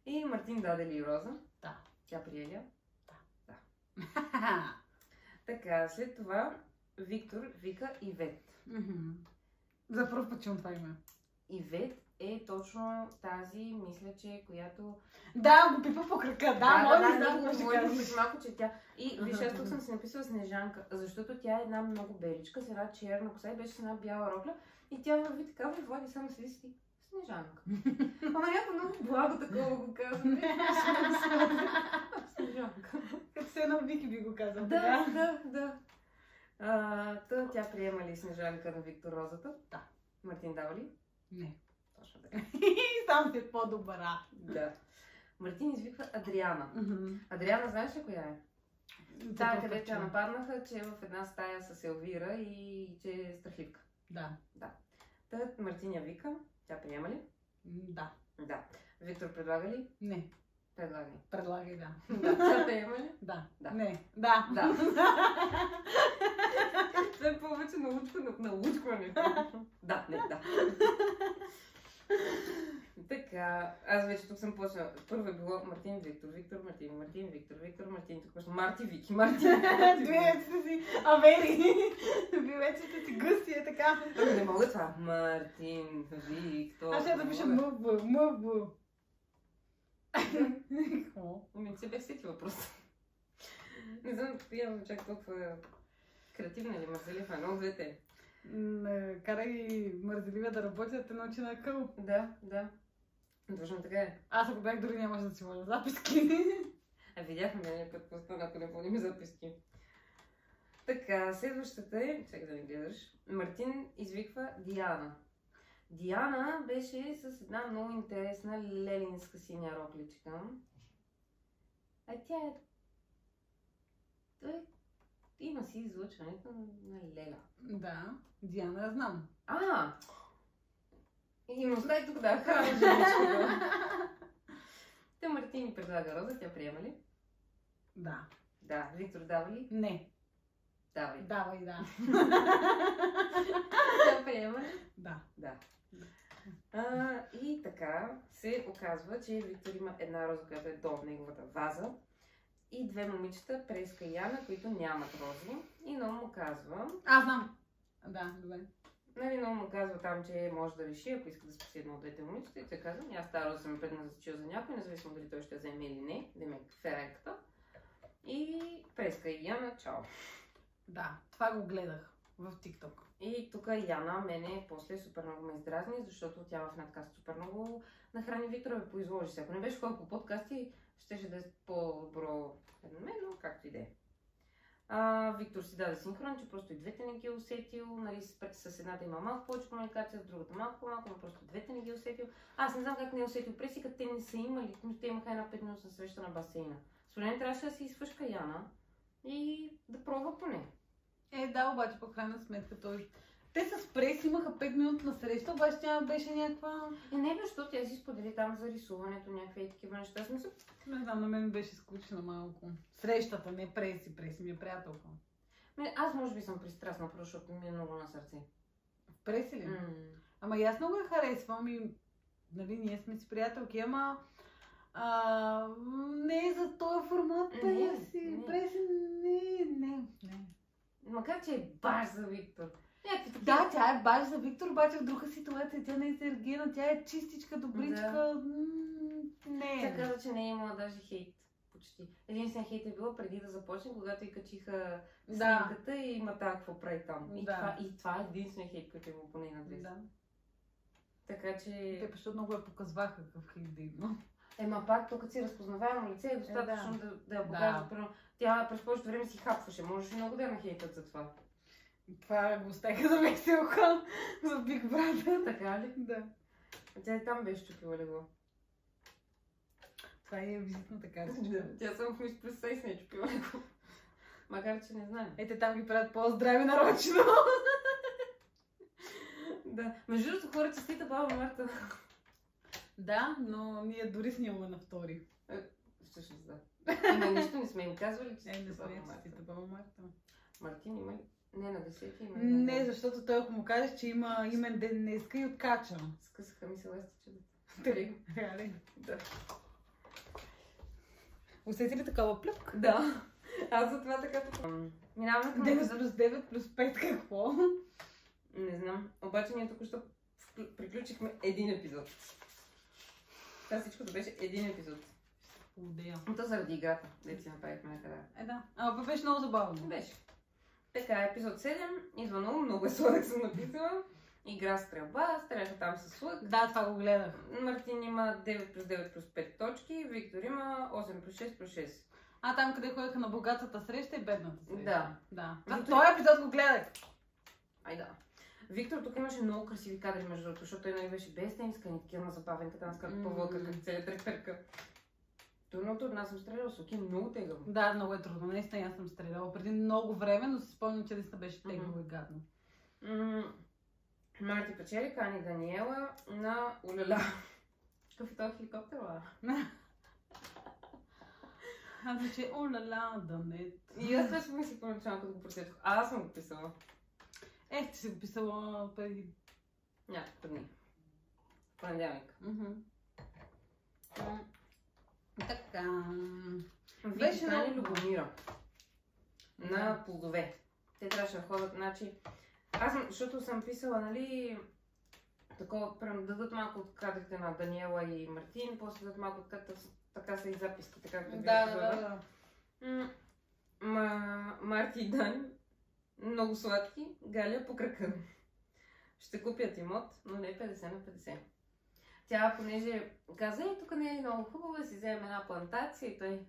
И Мартин даде ли роза? Да. Тя прие ли? Да. Така, след това Виктор вика Ивет. За първ път чувам това име. Ивет е точно тази, мисля, че която... Да, го пипа по крака, да, малко, че тя... И виж, аз тук съм си написала Снежанка, защото тя е една много беличка, с една черна коса и беше с една бяла рокля и тя върви така, Влади само седи си Снежанка. Ама някакво много благо такова го казвам. Снежанка. Като се едно Вики би го казал. Да. Тя приема ли Снежанка на Виктор розата? Да. Мартин дава ли? Не. Точно така. Сам си по-добра. Да. Мартин извиква Адриана. Адриана знаеш ли коя е? Тая, където тя нападнаха, че е в една стая с Елвира и че е страхливка. Да. Мартин я вика. Тя приема ли? Да. Виктор предлага ли? Не. Предлагай, да. Тя приема ли? Да. Не. Да. Това е повече научването. Да. Така, аз вече тук съм почнала. Първо е било Мартин, Виктор, Мартин, Виктор, Мартин, тук почна Марти, Вики, Мартин. Вие сте си авери. Вие вече сте си гъсти, е така. Не мога това. Мартин, Виктор. Аз ще да пиша МВ. Не се бях сетила просто. Не знам, явно чак толкова креативна или мързелива, но двете. Карай мързеливия да работят, те научи на къл. Да. Точно така е. Аз ако бях, дори нямаше да си водя записки. Видяхме някакъв път просто, ако не помним записки. Така, следващата е, чакай да не гледаш, Мартин извиква Диана. Диана беше с една много интересна лелинска синя рокличка. Тя е... Има си излъчването на Леля. Да, Диана я знам. И остави тук да храна женичка. Те Мартин ни предлага роза, тя приема ли? Да. Виктор дава ли? Не. Давай, да. Тя приема ли? Да. И така се оказва, че Виктор има една роза, която е до неговата ваза. И две момичета, Преска и Яна, които нямат рози. И Ном му казва... Аз знам. Да, добре. Ном му казва там, че може да реши, ако иска да спаси едно от двете момичета. И той казва, аз тази роза съм предназначил за някой, независимо дали той ще вземе или не. Деме ференката. И Преска и Яна, чао. Да, това го гледах в TikTok. И тук Яна мене после супер много ме издразни, защото тя в надкаст супер много нахрани Виктора, ме поизложи се. Ако не беше ходил по подкасти, щеше да е по-добро феномен, но както и да е. Виктор си даде синхрон, че просто и двете не ги е усетил. Нали, с едната има малко повече комуникация, с другата малко по-малко, но просто двете не ги е усетил. Аз не знам как не е усетил пресика, те не са имали, но те имаха една 5-минутна среща на басейна. Според мен трябваше да си изфъшка Яна и да пробва поне. Да, обаче по крайна сметка той Те с Прес имаха 5 минутна среща, обаче тя беше някаква... Не, защото тя си сподели там за рисуването, някакви такива неща. Смисъл. Не знам, на мен беше скучно малко. Срещата, не Прес ми е приятелка. Аз може би съм пристрастна, защото ми е много на сърце. В Преси ли? Ама и аз много я харесвам и нали, ние сме си приятелки, ама не е за този формат, Преси, не. Макар че е баш за Виктор. Да, тя е баш за Виктор, обаче в друга ситуация тя не е Сергена, тя е чистичка, добричка. Да. Не. Тя каза, че не е имала даже хейт. Почти. Единствен хейт е било преди да започне, когато и качиха снимката и има какво прави там. И това е единствен хейт, който има по нейна адреса. Да. Така че... Те защото много я показваха какъв хейт да има. Ема пак, тук си разпознаваемо лице е достатъчно да я покажа. Да. Тя през повечето време си хапваше. Можеше много да я нахейтат за това. Това го оставиха за веселка за Big Brother. Така ли? Да. Тя и там беше чупила легло. Това е визитната карта. Да. Тя само в Мис Плюс Сайс не е чупила легло. Макар че не знаем. Ете там ги правят по-здрави нарочно. Да. Между другото хора честита баба Марта. Да, но ние дори снимаме на втори. Всъщност да. Ама нищо не сме им казвали, че не сме честита баба Марта. Мартин има ли? Не, на 10-ти има. Не, защото той ако му кажеш, че има имен ден днеска и откача. Скъсаха ми се ластичета. Реален? Да. Усети ли такава плюк? Да. Аз за това така минаваме към 9 плюс 9 плюс 5 какво? Не знам. Обаче ние току-що приключихме един епизод. Това всичкото беше един епизод. То заради играта, дето си направихме накрая. Да. Ама беше много забавно. Беше. Така, епизод 7, идва много е сладък съм написала. Игра стрелба, стреляха там с лък. Да, това го гледах. Мартин има 9 плюс 9 плюс 5 точки, Виктор има 8 плюс 6 плюс 6. Там къде ходиха на богатата среща и бедната среща. Да. Този епизод го гледах. Ай да. Виктор тук имаше много красиви кадри между другото, защото той беше без тениска, ни такива на забавенката, на скарта по-вълка, как целият треперка. Трудното от нас съм стреляла с луки, много тегаво. Да, много е трудно. Наистина аз съм стреляла преди много време, но си спомням, че наистина беше тегаво и гадно. Марти печели, кани Даниела на Уляля. Какъв е този хеликоптер, ла? Аз вече Уляля, Данет. И аз това ще мисли по-начално, като го прочетох. Аз съм го писала. Ти си го писала преди... Няколко дни. Понеделник. Така. Беше на Любомира. На плодове. Те трябваше да ходят, значи... защото съм писала, нали... Такова, да дадат малко от кадрите на Даниела и Мартин, после да дадат малко от така са и записките, както да. Марти и Дани, много сладки, Галя по кръка. Ще купят имот, но не 50 на 50. Тя, понеже каза, тук не е много хубаво да си вземем една плантация и той,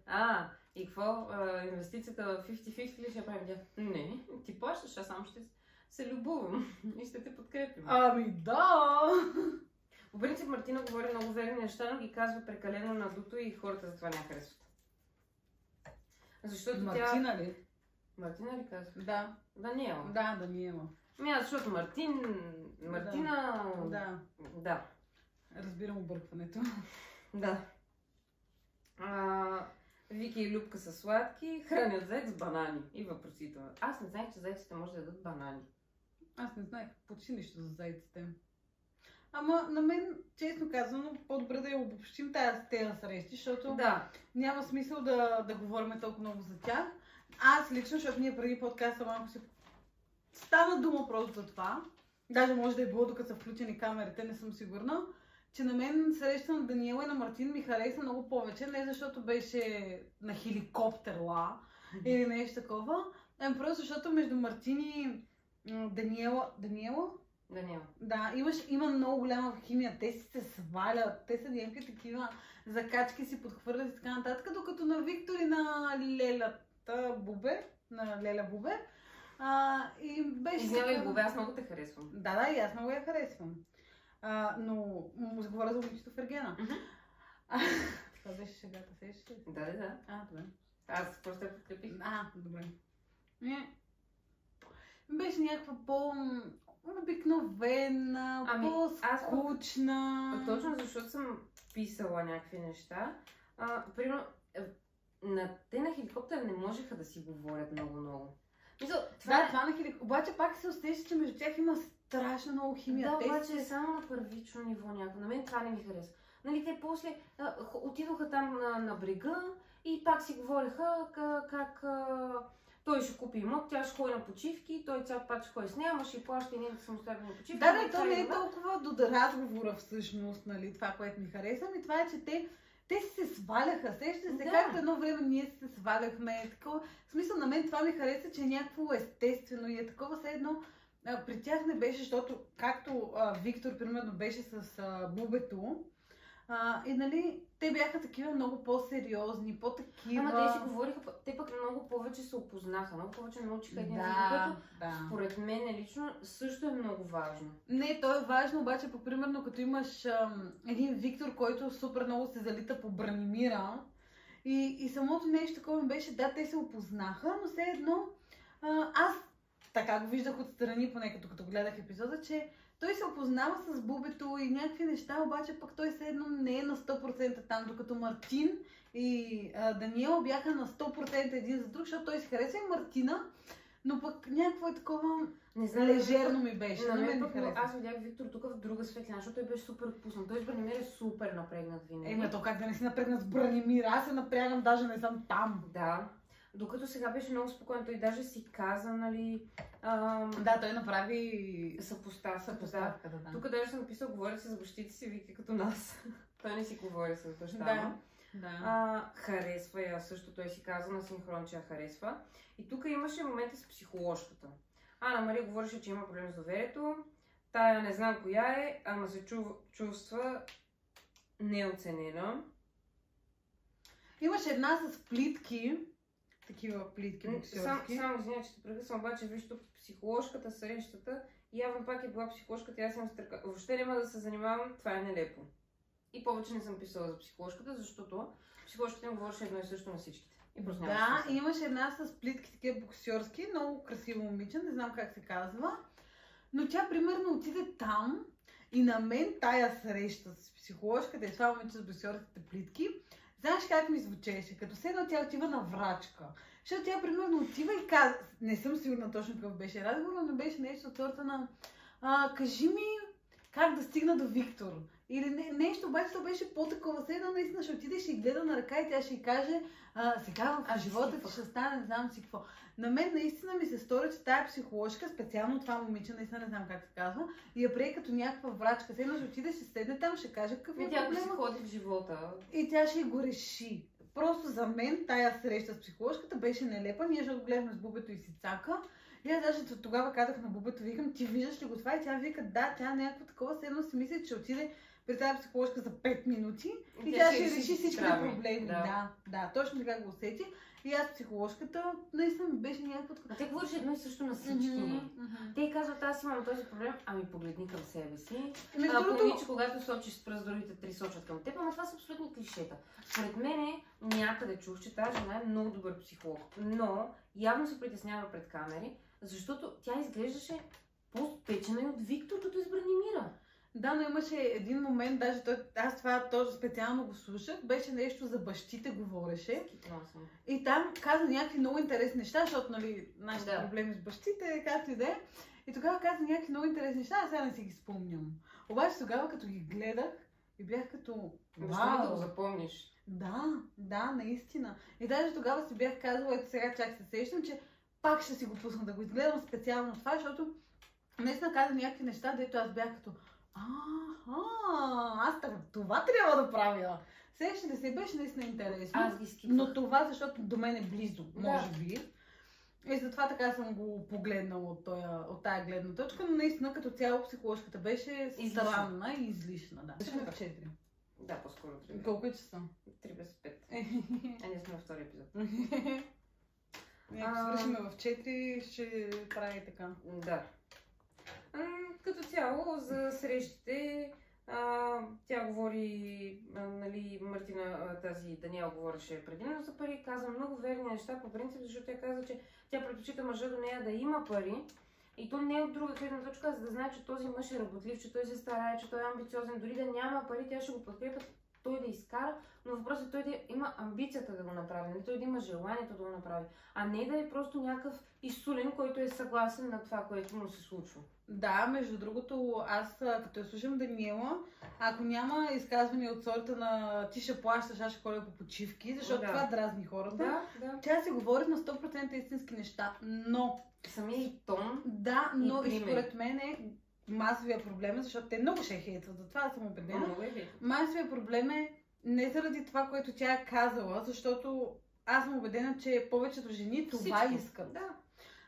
и какво, инвестицията в 50-50 ли ще правим? Не, ти плащаш, аз само ще се любовам и ще те подкрепим. Ами да! По принцип Мартина говори много верни неща, но ги казва прекалено надуто и хората за това не харесват. Защото Мартина ли? Мартина ли казва? Да. Даниела. Да, Даниела. Защото Мартина... Да. Разбирам объркването. Да. Вики и Любка са сладки, хранят зайц с банани и въпросително. Аз не знаех, че зайците може да дадат банани. Аз не знаех почти нищо за зайците. Ама на мен, честно казано, по-добре да я обобщим тези срещи, защото няма смисъл да говорим толкова много за тях. Аз лично, защото ние преди подкаста малко си стана дума просто за това. Даже може да е било докато са включени камерите, не съм сигурна. Че на мен среща на Даниела и на Мартин ми хареса много повече, не защото беше на хеликоптерла или нещо такова, просто защото между Мартин и Даниела... Да, има много голяма химия, те си се свалят, те са някакви такива закачки си подхвърлят и така нататък, докато на Виктор и на Леля Бубер, и беше... Извинявай, Бубе, аз много те харесвам. Да, и аз много я харесвам. Но му говоря за момичето в Ергена. Това беше шегата, сещаш ли? Да. Добре. Аз просто подкрепих. Добре. Беше някаква обикновена, по-скучна. Точно защото съм писала някакви неща. Примерно, те на хеликоптера не можеха да си говорят много. Това на хеликоптера. Обаче пак се усеща, че между тях има страшно много химия. Да, обаче е само на първично ниво някакво. На мен това не ми хареса. Нали, те после отидоха там на брега и пак си говореха как той ще купи имот, тя ще ходи на почивки, той цял пак ще ходи с нея, ама ще плаща и нейните самостоятелни почивки. Да, то не е толкова до разговора всъщност, нали, това, което ми харесва, и това е, че те се сваляха. Сещате се, както едно време ние се сваляхме. Такова. В смисъл, на мен това ми хареса, че е някакво естествено и е такова все едно. При тях не беше, защото както Виктор, примерно, беше с бубето, и нали, те бяха такива много по-сериозни, по-такива... Ама те си говориха, те пък много повече се опознаха, много повече научиха един език, което според мен лично също е много важно. Не, то е важно, обаче примерно като имаш един Виктор, който супер много се залита по Бранимира и самото нещо такова ми беше, да, те се опознаха, но все едно аз така го виждах отстрани, поне като гледах епизода, че той се опознава с бубето и някакви неща, обаче пък той все едно не е на 100% там, докато Мартин и Даниел бяха на 100% един за друг, защото той си хареса и Мартина, но пък някакво е такова лежерно ми беше. На мен пък аз видях Виктор тук в друга светлина, защото той беше супер отпуснат. Той с Бранимир е супер напрегнат винаги. То как да не си напрегнат с Бранимир, аз се напрягам, даже не съм там. Да. Докато сега беше много спокоен, той даже си каза, нали... Да, той направи съпоставка. Да. Тук даже съм написал, говоря се за бащите си, вика като нас. Той не си говори с баща. Да. Харесва я също, той си каза на синхрон, че я харесва. И тук имаше момента с психоложката. Ана Мария говореше, че има проблем с доверието. Тая не знам коя е, ама се чувства неоценена. Имаше една с плитки. Такива плитки боксерски. Само извиня, че те прекъсвам, обаче виж тук психоложката, срещата, явно пак е била психоложката, аз съм стърка. Въобще няма да се занимавам, това е нелепо. И повече не съм писала за психоложката, защото психоложката им говореше едно и също на всичките. И просто да, имаше една с плитки, такива боксерски, много красиво момиче, не знам как се казва. Но тя примерно отиде там и на мен тая среща с психоложката и това момиче с боксерските плитки, знаеш как ми звучеше? Като все едно тя отива на врачка. Защото тя примерно отива и казва, не съм сигурна точно какъв беше разговор, но беше нещо от сорта на кажи ми как да стигна до Виктор. Или нещо, обаче то беше по-такова. Все едно наистина ще отидеш и гледа на ръка и тя ще й каже сега в живота ти ще стане, не знам си какво. На мен наистина ми се стори, че тая психоложка, специално това момиче, наистина не знам как се казва, и я прие като някаква врачка. Все едно ще отиде, ще седне там, ще каже какъв е проблема. Тя ще ходи в живота. И тя ще го реши. Просто за мен тая среща с психоложката беше нелепа. Ние ще го гледахме с бубето и Сицака. И аз даже тогава казах на бубето, викам, ти виждаш ли го това? И тя вика, да, тя някакво такова, все едно си мисли, че отиде при тази психоложка за 5 минути и тя ще реши всички проблеми. Да, точно така го усети. И аз психоложката наистина ми беше някакво такова. А те говориш едно и също на всички. Те казват, аз имам този проблем, ами погледни към себе си. Помни, че когато сочиш с пръст, другите три сочат към теб, ама това са абсолютни клишета. Според мен някъде чух, че тази жена е много добър психолог, но явно се притеснява пред камери, защото тя изглеждаше по-спечена и от Виктор, като из Бранимира. Да, но имаше един момент, даже аз това тоже специално го слушах, беше нещо за бащите говореше. И там каза някакви много интересни неща, защото нали, нашите проблеми с бащите, както и да е. И тогава каза някакви много интересни неща, а сега не си ги спомням. Обаче тогава, като ги гледах, и бях като... Вау! Да го запомниш. Да, наистина. И даже тогава си бях казала, ето сега чак се сещам, че пак ще си го пусна да го изгледам специално това, защото наистина каза някакви неща, дето аз бях като... Аз това трябва да правя. Сещате се, беше наистина интересно. Аз ги скипвах. Но това, защото до мен е близо, може би. И затова така съм го погледнала от тая гледна точка, но наистина като цяло психоложката беше странна и излишна. Да. Сме в 4. Да, по-скоро 3. Колко е часа? 3 без 5. Ние сме във втори епизод. Ако свършим в 4, ще прави така. Да. Като цяло за срещите, тя говори, нали, Мартина, тази Даниел говореше предимно за пари, каза много верни неща по принцип, защото тя каза, че тя предпочита мъжа до нея да има пари, И то не е от друга гледна точка, за да знае, че този мъж е работлив, че той се старае, че той е амбициозен, дори да няма пари, тя ще го подкрепя, той да изкара, но въпросът е той да има амбицията да го направи, не той да има желанието да го направи, а не да е просто някакъв изсулен, който е съгласен на това, което му се случва. Да, между другото, аз като я слушам Даниела, ако няма изказвания от сорта на ти ще плащаш, аз ще ходя по почивки, защото това дразни хората, тя си говори на 100% истински неща, но... Самия и тон. Да, но и според мен масовия проблем е, защото те много ще хейтват, за това съм убедена. Масовия проблем е не заради това, което тя е казала, защото аз съм убедена, че повечето жени това искат. Да.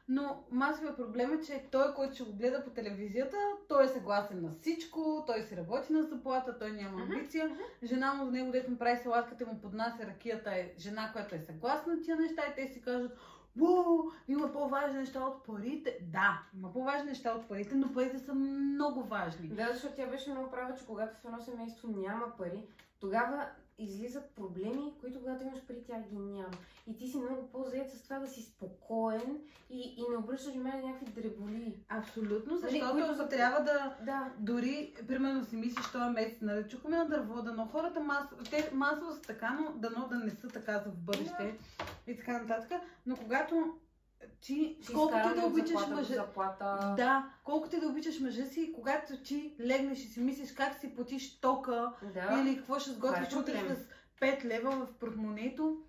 Но масовия проблем е, че той, който ще го гледа по телевизията, той е съгласен на всичко, той си работи на заплата, той няма амбиция. Жена му, него, дето му прави салатката, му поднася ракията, е жена, която е съгласна на тия неща и те си кажат: "Уау, има по-важни неща от парите." Да, има по-важни неща от парите, но парите са много важни. Да, защото тя беше много права, че когато в едно семейство няма пари, тогава излизат проблеми, които когато имаш пари, тя ги няма. И ти си много по-заед с това да си спокоен и не обръщаш внимание на някакви дреболи. Абсолютно, защото трябва да... Дори, примерно си мислиш, този месец, нали, чухме на дърво, дано хората масово са така, но дано да не са така за в бъдеще и така нататък. Но когато ти колкото да обичаш мъжа, колкото да обичаш мъжа си, когато ти легнеш и си мислиш как си платиш тока или какво ще сготвиш утре с 5 лева в портмонето,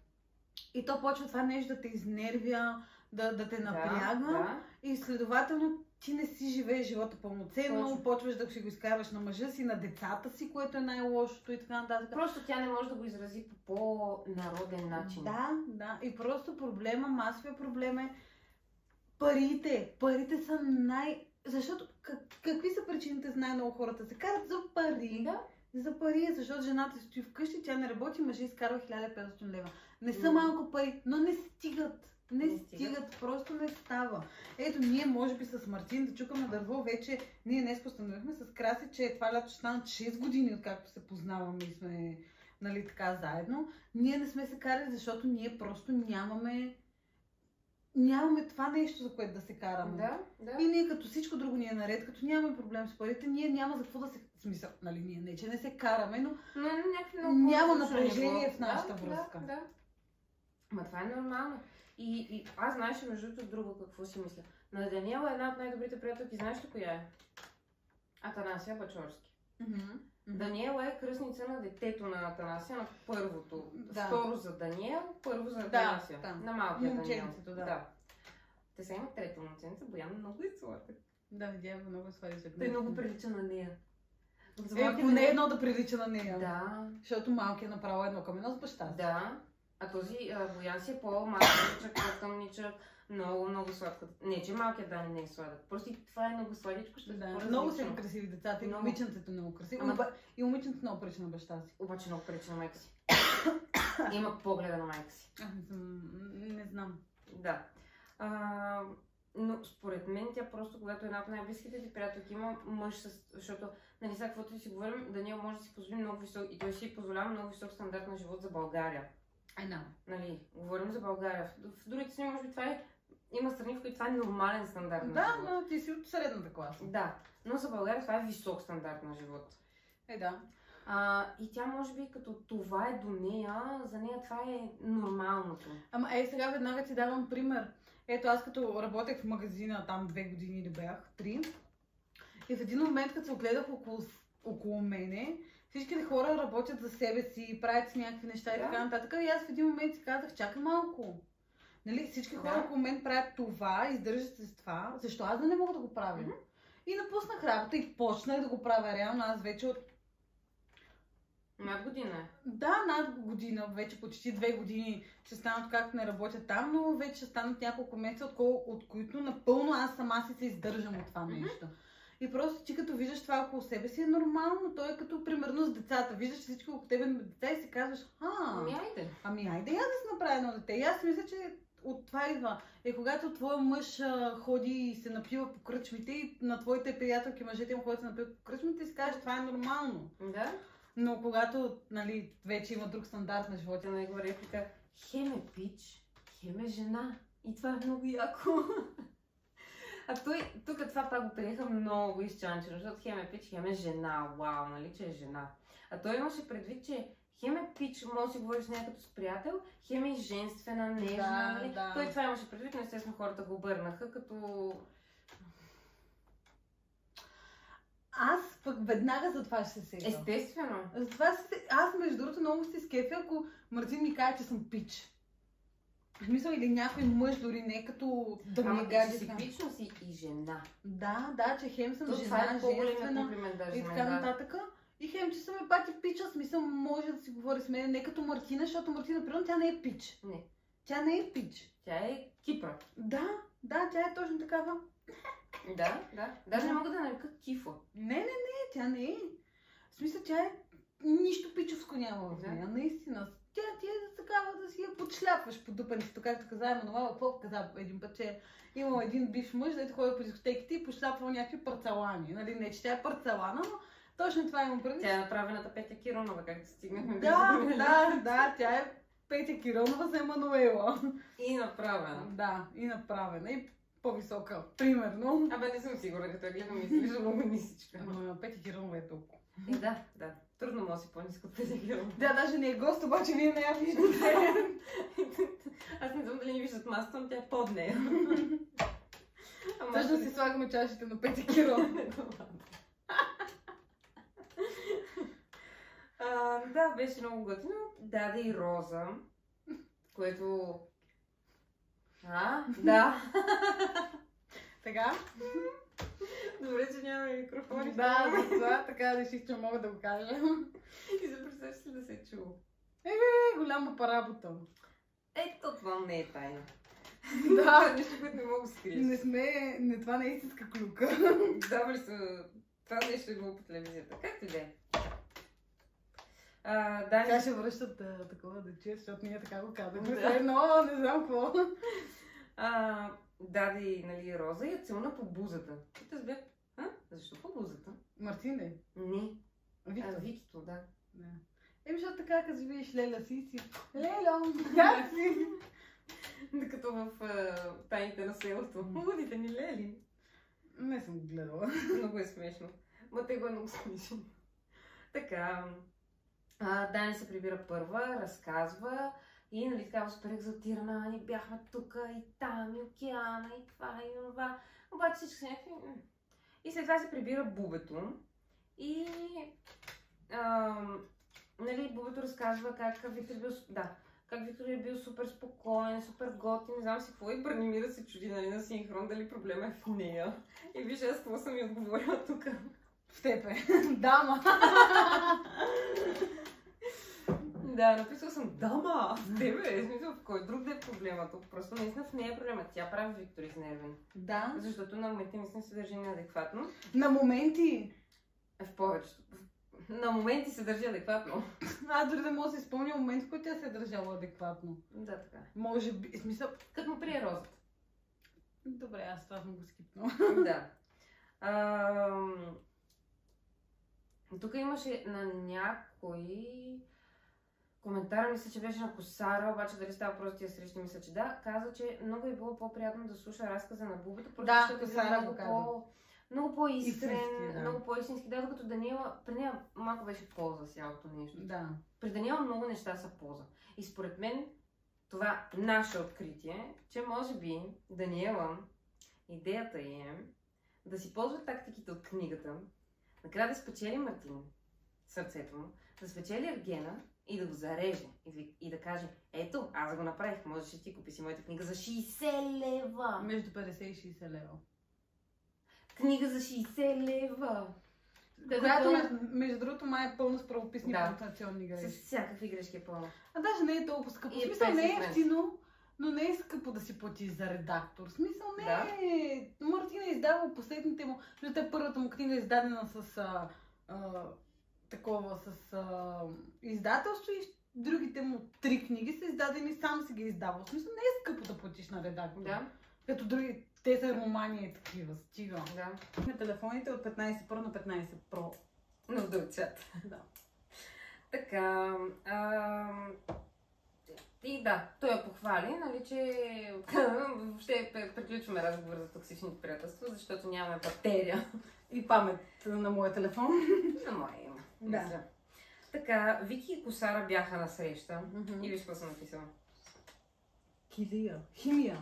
и то почва това нещо да те изнервя, да те напряга и следователно ти не си живееш живота пълноценно, почваш да си го изкарваш на мъжа си, на децата си, което е най-лошото и така нататък. Просто тя не може да го изрази по по-народен начин. Да. И просто проблема, масовия проблем е парите. Парите са Защото какви са причините за най-много хората? Се карат за пари. Да. За пари, защото жената стои вкъщи, тя не работи, мъжът изкарва 1500 лева. Не са малко пари, но не стигат. Не стигат, просто не става. Ето, ние може би с Мартин да чукаме на дърво, вече ние днес постановихме с Краси, че това лято ще станат 6 години, откакто се познаваме и сме, нали, така заедно. Ние не сме се карали, защото ние просто нямаме това нещо, за което да се караме. Да. И ние като всичко друго ни е наред, като нямаме проблем с парите, ние няма за какво да се... Смисъл, нали, ние не, че не се караме, но няма напрежение в нашата връзка. Да. Ма това е нормално. И аз знаеш между другото друго какво си мисля. На Даниела е една от най-добрите приятелки. Знаеш ли коя е? Атанасия Бачорски. Даниела е кръстница на детето на Атанасия, на първото. Второ за Даниел, първо за Атанасия. На малкия Даниел. Те са имат трето момченце, Боян много е сладък. Да, видя много сладък. Той много прилича на нея. Поне едно да прилича на нея. Да. Защото малкият направо едно към едно с баща си. Да. А този Боян си е по-малък, по-тъмничък, много сладък. Не, че малкият Дани не е сладък. Просто това е много сладичко. Много са красиви децата и момиченцето много красиво. И момиченцето много прилича на баща си. Обаче много прилича на майка си. Има погледа на майка си. Не знам. Да. Но според мен тя просто, когато една от най-близките ти приятелки има мъж, защото, нали, сега каквото си говорим, Даниел може да си позволи много висок, и той си позволява много висок стандарт на живот за България. Нали, говорим за България. В другите страни, може би, това е... Има страни, в които това е нормален стандарт на живот. Да, но ти си от средната класа. Да, но за България това е висок стандарт на живот. Да. И тя, може би, като това е до нея, за нея това е нормалното. Ама сега веднага ти давам пример. Ето, аз като работех в магазина, там 2 години или бях, 3, и в един момент, като се огледах около мене, всичките хора работят за себе си, правят си някакви неща и така нататък. И аз в един момент си казах: чакай малко. Нали, всички хора около мен правят това, издържат се с това, защо аз да не мога да го правя? И напуснах работа и почнах да го правя реално. Аз вече от... Над година? Да, над година. Вече почти 2 години ще станат, както не работя там, но вече ще станат няколко месеца, от които напълно аз сама си се издържам от това нещо. И просто ти като виждаш това около себе си е нормално. То е като примерно с децата. Виждаш всичко около тебе на деца и си казваш: Ами айде я да си направя едно дете. И аз мисля, че от това идва. Когато твой мъж ходи и се напива по кръчмите и на твоите приятелки мъжете им ходят да се напиват по кръчмите, и си кажеш: това е нормално. Да. Но когато, нали, вече има друг стандарт на живота, на него реплика: хем е пич, хем е жена. И това е много яко. тук това пак го приеха много изчанчено, защото хем е пич, хем е жена, вау, нали, че е жена. А той имаше предвид, че хем е пич, може да си говориш с нея като с приятел, хем е женствена, нежна, нали? Да. Той това имаше предвид, но естествено хората го обърнаха като... Аз пък веднага за това ще се сега. Естествено. Аз между другото много се скефя, ако Мартин ми каже, че съм пич. В смисъл или някой мъж, дори не като да ми гади. Ама си пич, но си и жена. Да, че хем съм жена, женствена и така нататък. И хем, че съм е пати пича, смисъл може да си говори с мен, не като Мартина, защото Мартина, примерно, тя не е пич. Не. Тя не е пич. Тя е кипра. Да, тя е точно такава. Да. Даже не мога да нарека кифа. Не, тя не е. В смисъл, тя е нищо пичовско няма в нея, наистина. Тя ти е такава да си я подшляпваш по дупенцето, както каза Емануела Попов, каза един път, че имал един бивш мъж, дето ходи по дискотеките и подшляпвал някакви парцалани. Нали, не, че тя е парцалана, но точно това имам предвид. Тя е направената Петя Киронова, както стигнахме. Да, тя е Петя Киронова за Емануела. И направена. Да, и направена. И по-висока, примерно. Абе, не съм сигурна, като я гледам и слижа много нисичка. Петя Киронова е толкова. Да. Трудно може да си по-ниско от Петя Киронова. Да, даже не е гост, обаче вие не я виждате. Аз не знам дали ни виждат масата, но тя е под нея. Също си слагаме чашите на Петя Киронова. Да, беше много готино. Даде и роза, което... Да. Така? Добре, че нямаме микрофони. Да, за това така реших, че мога да го кажа. И за представяш си да се чува. Голяма паработа. Ето това не е тайна. Да. Нещо, което не мога да скриеш. Това не е истинска клюка. Давали са... Това нещо е било по телевизията. Както и да е. Тя ще връщат такова да чуя, защото ние така го казахме. Но не знам какво. Даде, нали, роза и я целуна по бузата. И те бях, защо по бузата? Мартине? Не. Викито, да. Защото така, като видиш Леля си, Лело, как си? Докато в тайните на селото. Лудите ни лели. Не съм гледала. Много е смешно. Ма те го е много смешно. Така. Дани се прибира първа, разказва и нали така супер екзалтирана, и бяхме тук и там, и океана, и това, и това. Обаче всички са някакви... И след това се прибира Бубето и нали, Бубето разказва как Виктор бил... Да, как Виктор е бил супер спокоен, супер готин, не знам си какво, и Бранимира се чуди, нали, на синхрон, дали проблема е в нея. И виж, аз какво съм ми отговорила тук. В тебе. Дама. Да, написал съм дама в тебе. В смисъл, в кой друг да е проблема? Тук просто наистина в нея е проблема. Тя прави Виктор изнервен. Да. Защото на моменти наистина се държи неадекватно. На моменти? В повечето. На моменти се държи адекватно. Аз дори да мога да си спомня момент, в който тя се е държала адекватно. Да, така. Може би, смисъл... Като му прие розата. Добре, аз това съм го скипнала. Да. Тук имаше на някой коментар, мисля, че беше на Косара, обаче дали става просто тия срещи, мисля, че да. Каза, че много е било по-приятно да слуша разказа на Бубето, просто защото е много по-искрен, много по-истински. Да, докато Даниела, при нея малко беше полза цялото нещо. Да. При Даниела много неща са полза. И според мен това наше откритие, че може би Даниела, идеята е да си ползва тактиките от книгата, накрая да спечели Мартин, сърцето му, да спечели Ергена и да го зареже. И да каже, ето, аз го направих, можеш и ти купи си моята книга за 60 лева. Между 50 и 60 лева. Книга за 60 лева. Която, между другото, май е пълно с правописни пунктуационни грешки. С всякакви грешки е пълно. А даже не е толкова скъпо. В смисъл не е ефтино, но не е скъпо да си платиш за редактор. В смисъл не е... Мартин е издавал последните му... Първата му книга е издадена с издателство и другите му 3 книги са издадени, сам си ги издавал. В смисъл не е скъпо да платиш на редактор. Да. Като други, те са романи и такива, стига. Да. Телефоните от 15 Pro на 15 Pro. Но в друг цвят. Да. Така, И да, той я похвали, нали, че въобще приключваме разговор за токсичните приятелства, защото нямаме батерия. И памет на моя телефон. На моя има. Да. Така, Вики и Косара бяха на среща. И виж какво съм написала. Химия.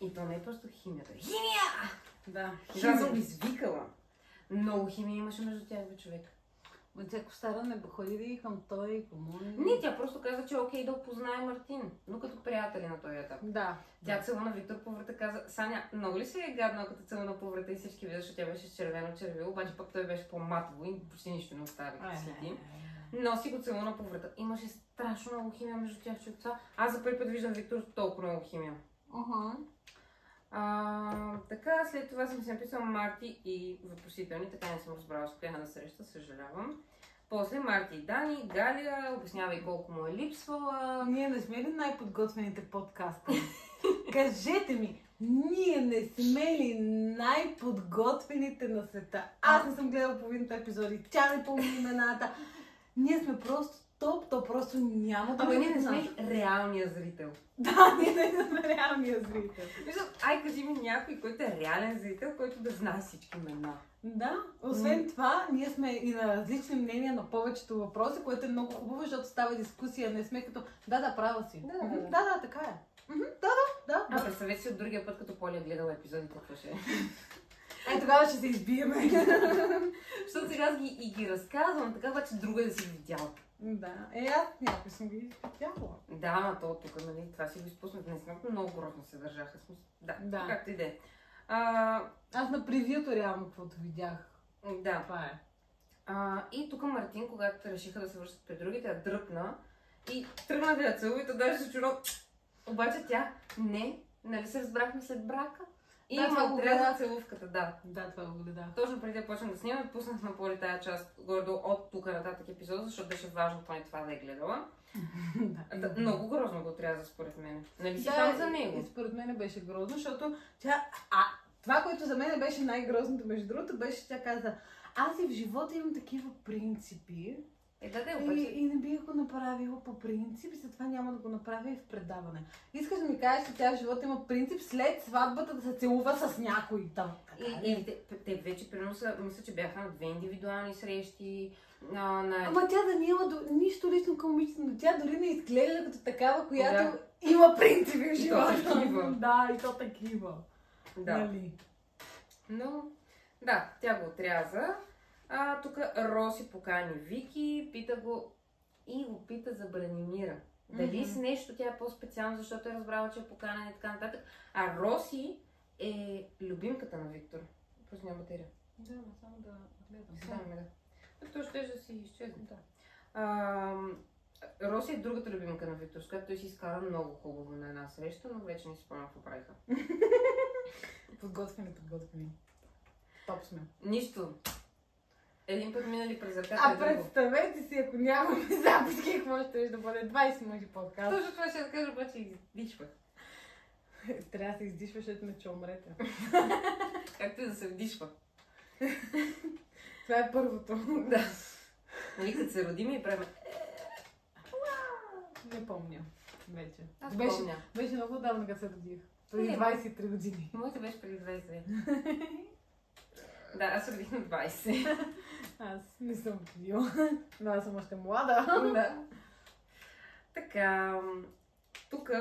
И то не е просто химията. Химия! Да. Аз съм извикала. Много химия имаше между тях, бе, човек. Но тя Косара не ходи към той, по-моему. Не, тя просто каза, че е окей да опознае Мартин, но като приятели на този етап. Да. Тя целуна Виктор по врата, каза, Саня, много ли се е гадно, като целуна по врата и всички видят, защото тя беше с червено червило, обаче пък той беше по-матово и почти нищо не остави като следи. Но си го целуна по врата. Имаше страшно много химия между тях, че аз за първи път виждам Виктор с толкова много химия. Така, след това съм си написала Марти и въпросителни, така не съм разбрала с бяха на среща, съжалявам. После Марти и Дани, Галия, обяснява и колко му е липсвала. Ние не сме ли най-подготвените подкаста? Кажете ми, ние не сме ли най-подготвените на света? Аз не съм гледала половината епизоди, тя не помни имената. Ние сме просто топ, то просто няма да... Ама ние не сме реалния зрител. Да, ние не сме реалния зрител. Ай, кажи ми някой, който е реален зрител, който да знае всички имена. Да, освен това, ние сме и на различни мнения на повечето въпроси, което е много хубаво, защото става дискусия, не сме като да, права си. Да, така е. Да. Представете си от другия път, като Поли е гледала епизодите, какво ще е. Тогава ще се избиеме. Защото сега аз ги разказвам, така обаче друга да си видяла. Да, аз някой съм ги видяла. Да, ама то тук, нали, това си го изпуснат. Наистина много грозно се държаха. Да, както и да е. Аз на превюто реално каквото видях. Да. Това е. И тук Мартин, когато решиха да се връщат при другите, я дръпна и тръгна да я целува и тогава се чудо. Обаче тя нали се разбрахме след брака? И има отряза целувката, да. Да, това го гледа. Точно преди да почнем да снимаме, пуснах на Поли тая част горе от тук нататък епизода, защото беше важно поне това да е гледала. Много грозно го отряза според мен. Нали си там за него? И според мен беше грозно, защото тя... Това, което за мен беше най-грозното, между другото, беше, тя каза, аз и в живота имам такива принципи. И не бих го направила по принцип, и затова няма да го направя и в предаване. Искаш да ми кажеш, че тя в живота има принцип след сватбата да се целува с някой там. Те вече приноса, мисля, че бяха на 2 индивидуални срещи. Ама тя да няма нищо лично към момичето, но тя дори не изглежда като такава, която има принципи в живота. Да, и то такива. Да. Нали? Но, да, тя го отряза. Тук Роси покани Вики, пита го за Бранимира. Дали с нещо тя е по-специално, защото е разбрала, че е поканена и така нататък. А Роси е любимката на Виктор. Просто няма материя. Да, но само да гледам. Да. Той ще да си изчезне. Да. Роси е другата любимка на Виктор, с която той си изкара много хубаво на една среща, но вече не си спомням какво правиха. Подготвени. Топ сме. Нищо. Един път минали през ръката. Представете си, ако нямаме записки, какво ще да бъде 20 мъжи подкаст. Точно това ще да кажа, обаче издишвах. Трябва да се издишваш, защото не че умрете. Както и да се вдишва. Това е първото. Да. Нали, като се родим и правим... Не помня. Вече. Аз помня. Беше много давно, като се родих. Преди 23 години. Моята беше преди 22. Да, аз се родих на 20. Аз не съм била, но аз съм още млада. Да. Така, тук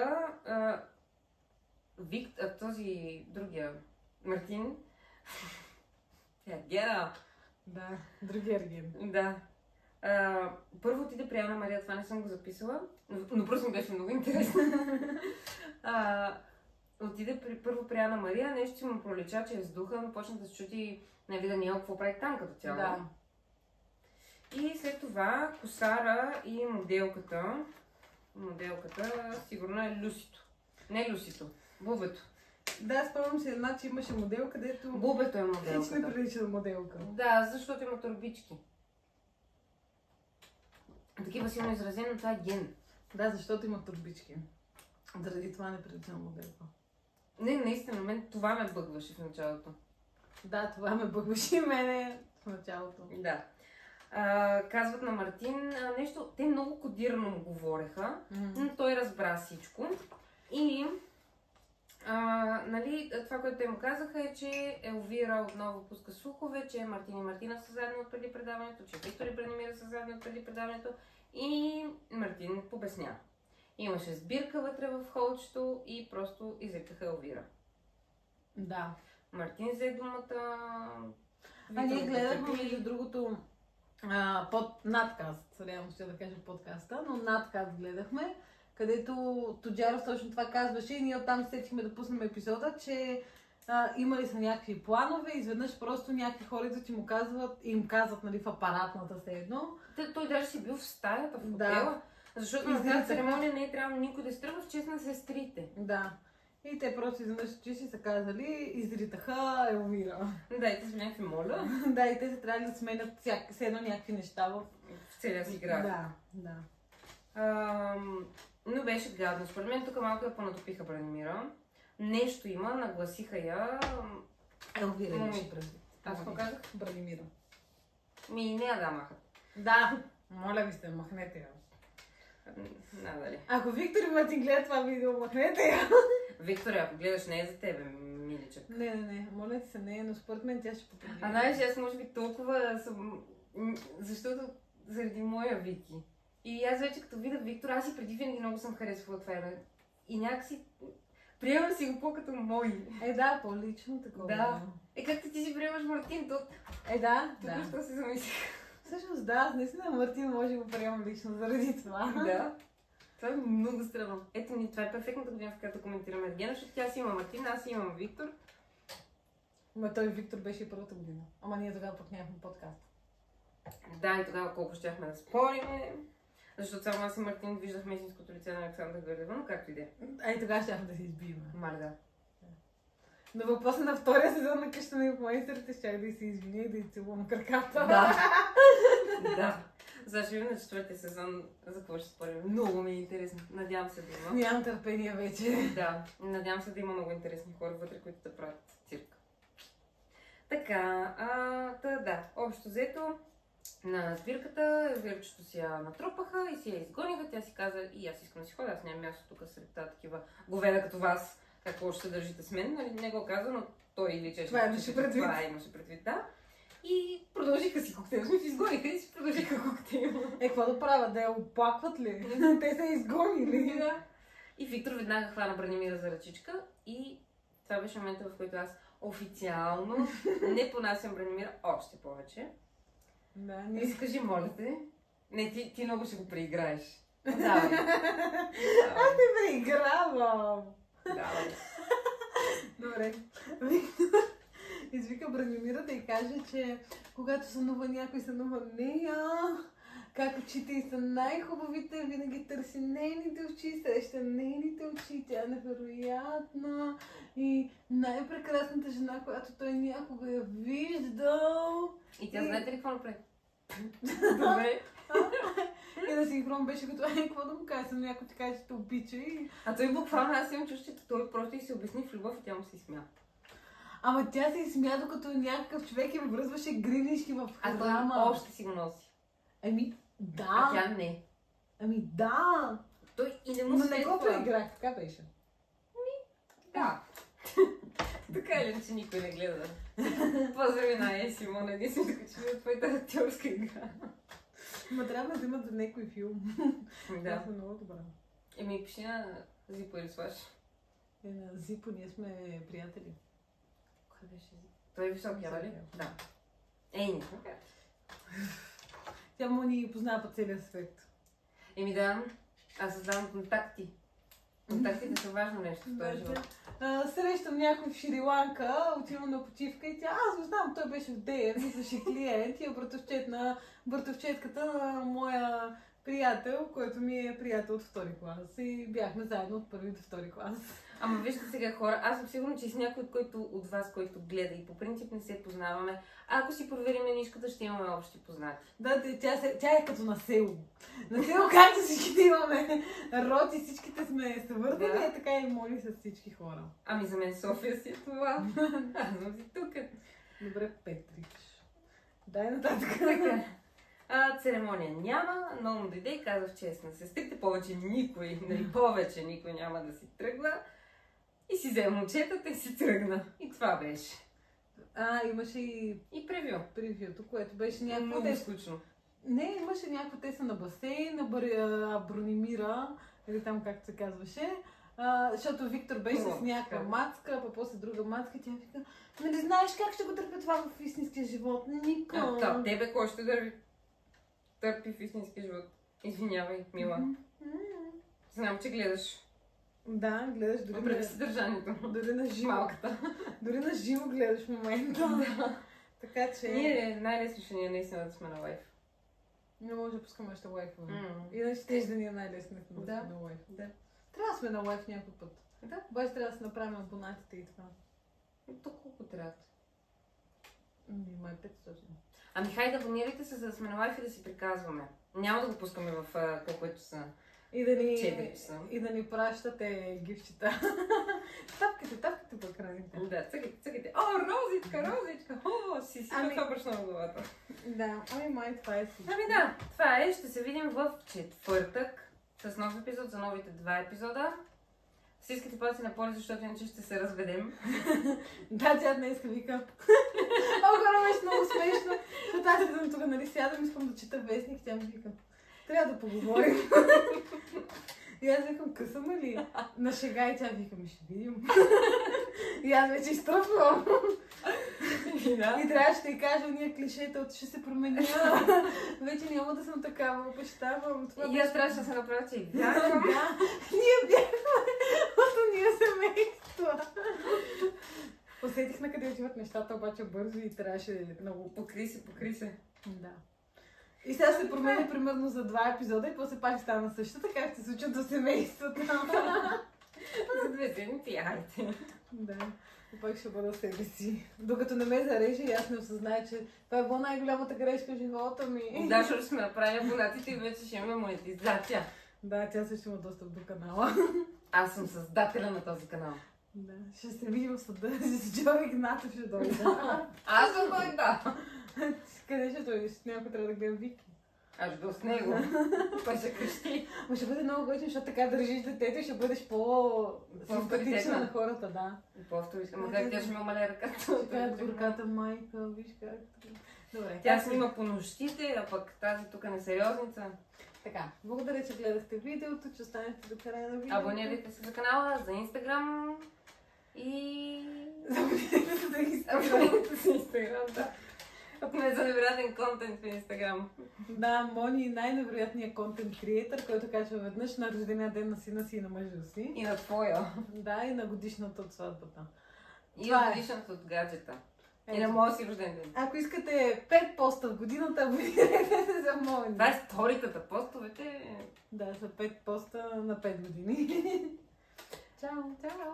този другия Мартин, Гена. Да, другия Ерген. Да. Първо отиде при Ана Мария, това не съм го записала, но просто ми беше много интересно. Отиде първо при Ана Мария, нещо си му пролича, че е с духа, но почна да се чути, нали, Даниел какво прави там като цяло. Да. И след това Косара и моделката сигурно е Люсито. Не Люсито, Бубето. Да, спомням се една, че имаше модел, където... Бубето е моделката. Хич не прилича на моделка. Да, защото има турбички. Такива силно изразени, но това е ген. Да, защото има турбички. Заради това не прилича на моделка. Не, наистина, мен това ме бъгваше в началото. Да, това ме бъгваше и мене в началото. Да. казват на Мартин нещо, те много кодирано му говореха, но той разбра всичко. И нали, това, което те му казаха е, че Елвира отново пуска слухове, че Мартин и Мартина са заедно от преди предаването, че Виктор и Бранимира са заедно от преди предаването и Мартин побесня. Имаше сбирка вътре в холчето и просто изрекаха Елвира. Да. Мартин взе думата. Ние гледахме, между другото, надкаст, реално ще да кажа подкаста, но надкаст гледахме, където Тоджаров точно това казваше и ние оттам сетихме да пуснем епизода, че имали са някакви планове, изведнъж просто някакви хора идват и им казват, нали, в апаратната все едно. Той даже си бил в стаята, в хотела, защото на тази церемония не е трябвало никой да стръгва в чест на сестрите. Да. И те просто изведнъж, че си са казали, изритаха Елвира. Да, и те са някакви моля. Да, и те са трябвали да сменят все едно някакви неща в целия си град. Да. Но беше гадно. Според мен тук малко я понатопиха Бранимира. Нещо има, нагласиха я. Елвира беше предвид. Аз какво казах? Бранимира. Не я да махат. Да, моля ви сте, махнете я. Надали. Ако Виктор и Мартин гледат това видео, махнете я. Виктор, ако гледаш, не е за тебе, миличък. Не, моля ти се, не е, но според мен тя ще попадне. Знаеш, аз може би толкова съм... Защото заради моя Вики. И аз вече като видя Виктор, аз и преди винаги много съм харесвала това име. И някакси... Приемам си го по-като мой. Да, по-лично такова. Да. Както ти си приемаш Мартин, то... Да. Току-що си замислих. Всъщност да, наистина Мартин може да го приемам лично заради това. Да. Това е много странно. Ето ни, това е перфектната година, в която коментираме Ергена, защото тя си има Мартин, аз си имам Виктор. Той Виктор беше и първата година. Ама ние тогава пък нямахме подкаст. Да, и тогава колко щяхме да спориме. Защото само аз и Мартин виждахме истинското лице на Александър Гърдева, но както и да е. И тогава щяхме да се избием. Да. Но въпроса на втория сезон на къща на югмайстерите щях да се извиня и да й целувам краката. Да. За ще видим на четвъртия сезон за какво ще спорим. Много ми е интересно. Надявам се да има. Нямам търпение вече. Да. Надявам се да има много интересни хора вътре, които да правят цирк. Така, да. Общо взето на сбирката, Верчето си я натрупаха и си я изгониха. Тя си каза, и аз искам да си ходя, аз нямам място тук сред такива говеда като вас. Какво ще се държите с мен, нали? Не го каза, но той личеше. Това имаше предвид. Това имаше предвид, да. И продължиха си коктейл. Смисъл, изгониха и си продължиха коктейл. Какво да правят? Да я оплакват ли? Те са изгонили. Да. И Виктор веднага хвана Бранимира за ръчичка и това беше момента, в който аз официално не понасям Бранимира още повече. Да, не. Скажи, моля те. Не, ти много ще го преиграеш. Давай. Аз не преигравам. Давай. Добре. Извика Бранимира да й каже, че когато сънува някой, сънува нея, как очите й са най-хубавите, винаги търси нейните очи, среща нейните очи, тя е невероятна и най-прекрасната жена, която той някога е виждал. И тя знаете ли какво направи? Добре. И на синхрон беше като, какво да му кажа, съм някой ти каже, че те обича и... А той буквално, аз имам чувство, че той просто и се обясни в любов и тя му се изсмя. Ама тя се изсмя, докато някакъв човек им връзваше грилишки в храма. А той още си го носи. Да. А тя не. Да. Той и не му но не го преиграх, така беше. Да. Така или че никой не гледа. Поздрави на Симона, единствено че ми е твоята актьорска игра. Ма трябва да имат за някой филм. Да. Това е много добра. Пиши на Зипо или Слаш. На Зипо ние сме приятели. Кой беше Зипо? Той е висок, ява ли? Да. Не сме приятели. Тя му ни познава по целия свет. Да, аз създавам контакти. Контактите са важно нещо в този живот. Срещам някой в Шри-Ланка, отивам на почивка и тя, аз го знам, той беше в ДЕР, мислеше клиент и е братовчетката на моя приятел, който ми е приятел от втори клас и бяхме заедно от първи до втори клас. Ама вижте сега хора, аз съм сигурна, че с някой от вас, който гледа и по принцип не се познаваме, ако си проверим менишката, ще имаме общи познати. Да, тя е като на село. На село, както всичките имаме род и всичките сме свързани, да. Така и моли с всички хора. Ами за мен София си е това. Аз съм си тук. Добре, Петрич. Дай нататък. Така. Церемония няма, но му дойде и каза, че на сестрите повече никой няма да си тръгва. И си взе момчетата и си тръгна. И това беше. Имаше и превю. Превюто, което беше някакво... Много скучно. Не, имаше някакво теса на басейн, на Бронимира, или там както се казваше. Защото Виктор беше с някаква мацка, па после друга мацка и тя вика, не знаеш как ще го търпя това в истинския живот? Никой. Тебе кой ще търпи в истинския живот? Извинявай, мила. Знам, че гледаш. Да, гледаш дори въпреки съдържанието. Дори на живо. Малката. Дори на живо гледаш в момента. Така че... Ние най-лесно ще ни е наистина да сме на лайф. Не може да пускаме още лайфове. Иначе теж да ни е най-лесно да сме на лайф. Трябва да сме на лайф някой път. Обаче трябва да се направим абонатите и това. То колко трябва? Май 500. Хайде абонирайте се, за да сме на лайф и да си приказваме. Няма да го пускаме в колко е часа. И да ни пращате гифчета. Тапките по екраните. Да, цъкайте. О, розичка! О, си това брашно на главата. Да, май това е всичко. Това е. Ще се видим в четвъртък с нов епизод за новите 2 епизода. Си искате палци на поле, защото иначе ще се разведем. Тя днес вика. Хора, беше много смешно. Защото аз идвам тук, нали, сядам, искам да чета вестник, тя ми вика. Трябва да поговорим. И аз викам, късаме ли? На шега и тя вика, ще видим. И аз вече изтръпвам. И трябваше да й кажа уния клишета, от ще се променя. Вече няма да съм такава, обещавам. И аз трябваше да се направя, че вярвам. Ние бяхме от уния семейства. Усетих на къде отиват нещата, обаче бързо и трябваше много... Покри се. Да. И сега се промени примерно за 2 епизода и после пак стана същата, как се случат до семейството. За 2 седмици, айде. Да. И пак ще бъда себе си. Докато не ме зареже и аз не осъзная, че това е била най-голямата грешка в живота ми. Да, защото сме направили абонатите и вече ще имаме монетизация. Да, тя също има достъп до канала. Аз съм създателя на този канал. Да, ще се видим в съда с Джо Игнатов ще дойде. Аз съм той, да. Къде ще дойдеш? Някой трябва да гледам Вики. Аз до с него. Той ще крещи. Но ще бъде много готин, защото така държиш детето и ще бъдеш по-симпатична на хората, да. По-авторитетна. Макар тя ще ме омаля ръката. Ще кажат горката майка, виж как. Добре. Тя снима по нощите, а пък тази тук е несериозница. Така, благодаря, че гледахте видеото, че останете до края на видеото. Абонирайте се за канала, за Инстаграм и... Абонирайте се за Инстаграм, да. Ако не е за невероятен контент в Инстаграм. Да, Мони е най-невероятният контент креатор, който качва веднъж на рождения ден на сина си и на мъжа си. И на твоя. Да, и на годишната от сватбата. И на годишната от гаджета. И на моя си рожден ден. Ако искате 5 поста в годината, абонирайте се за Мони. Това е сторитата, постовете. Да, са 5 поста на 5 години. Чао! Чао!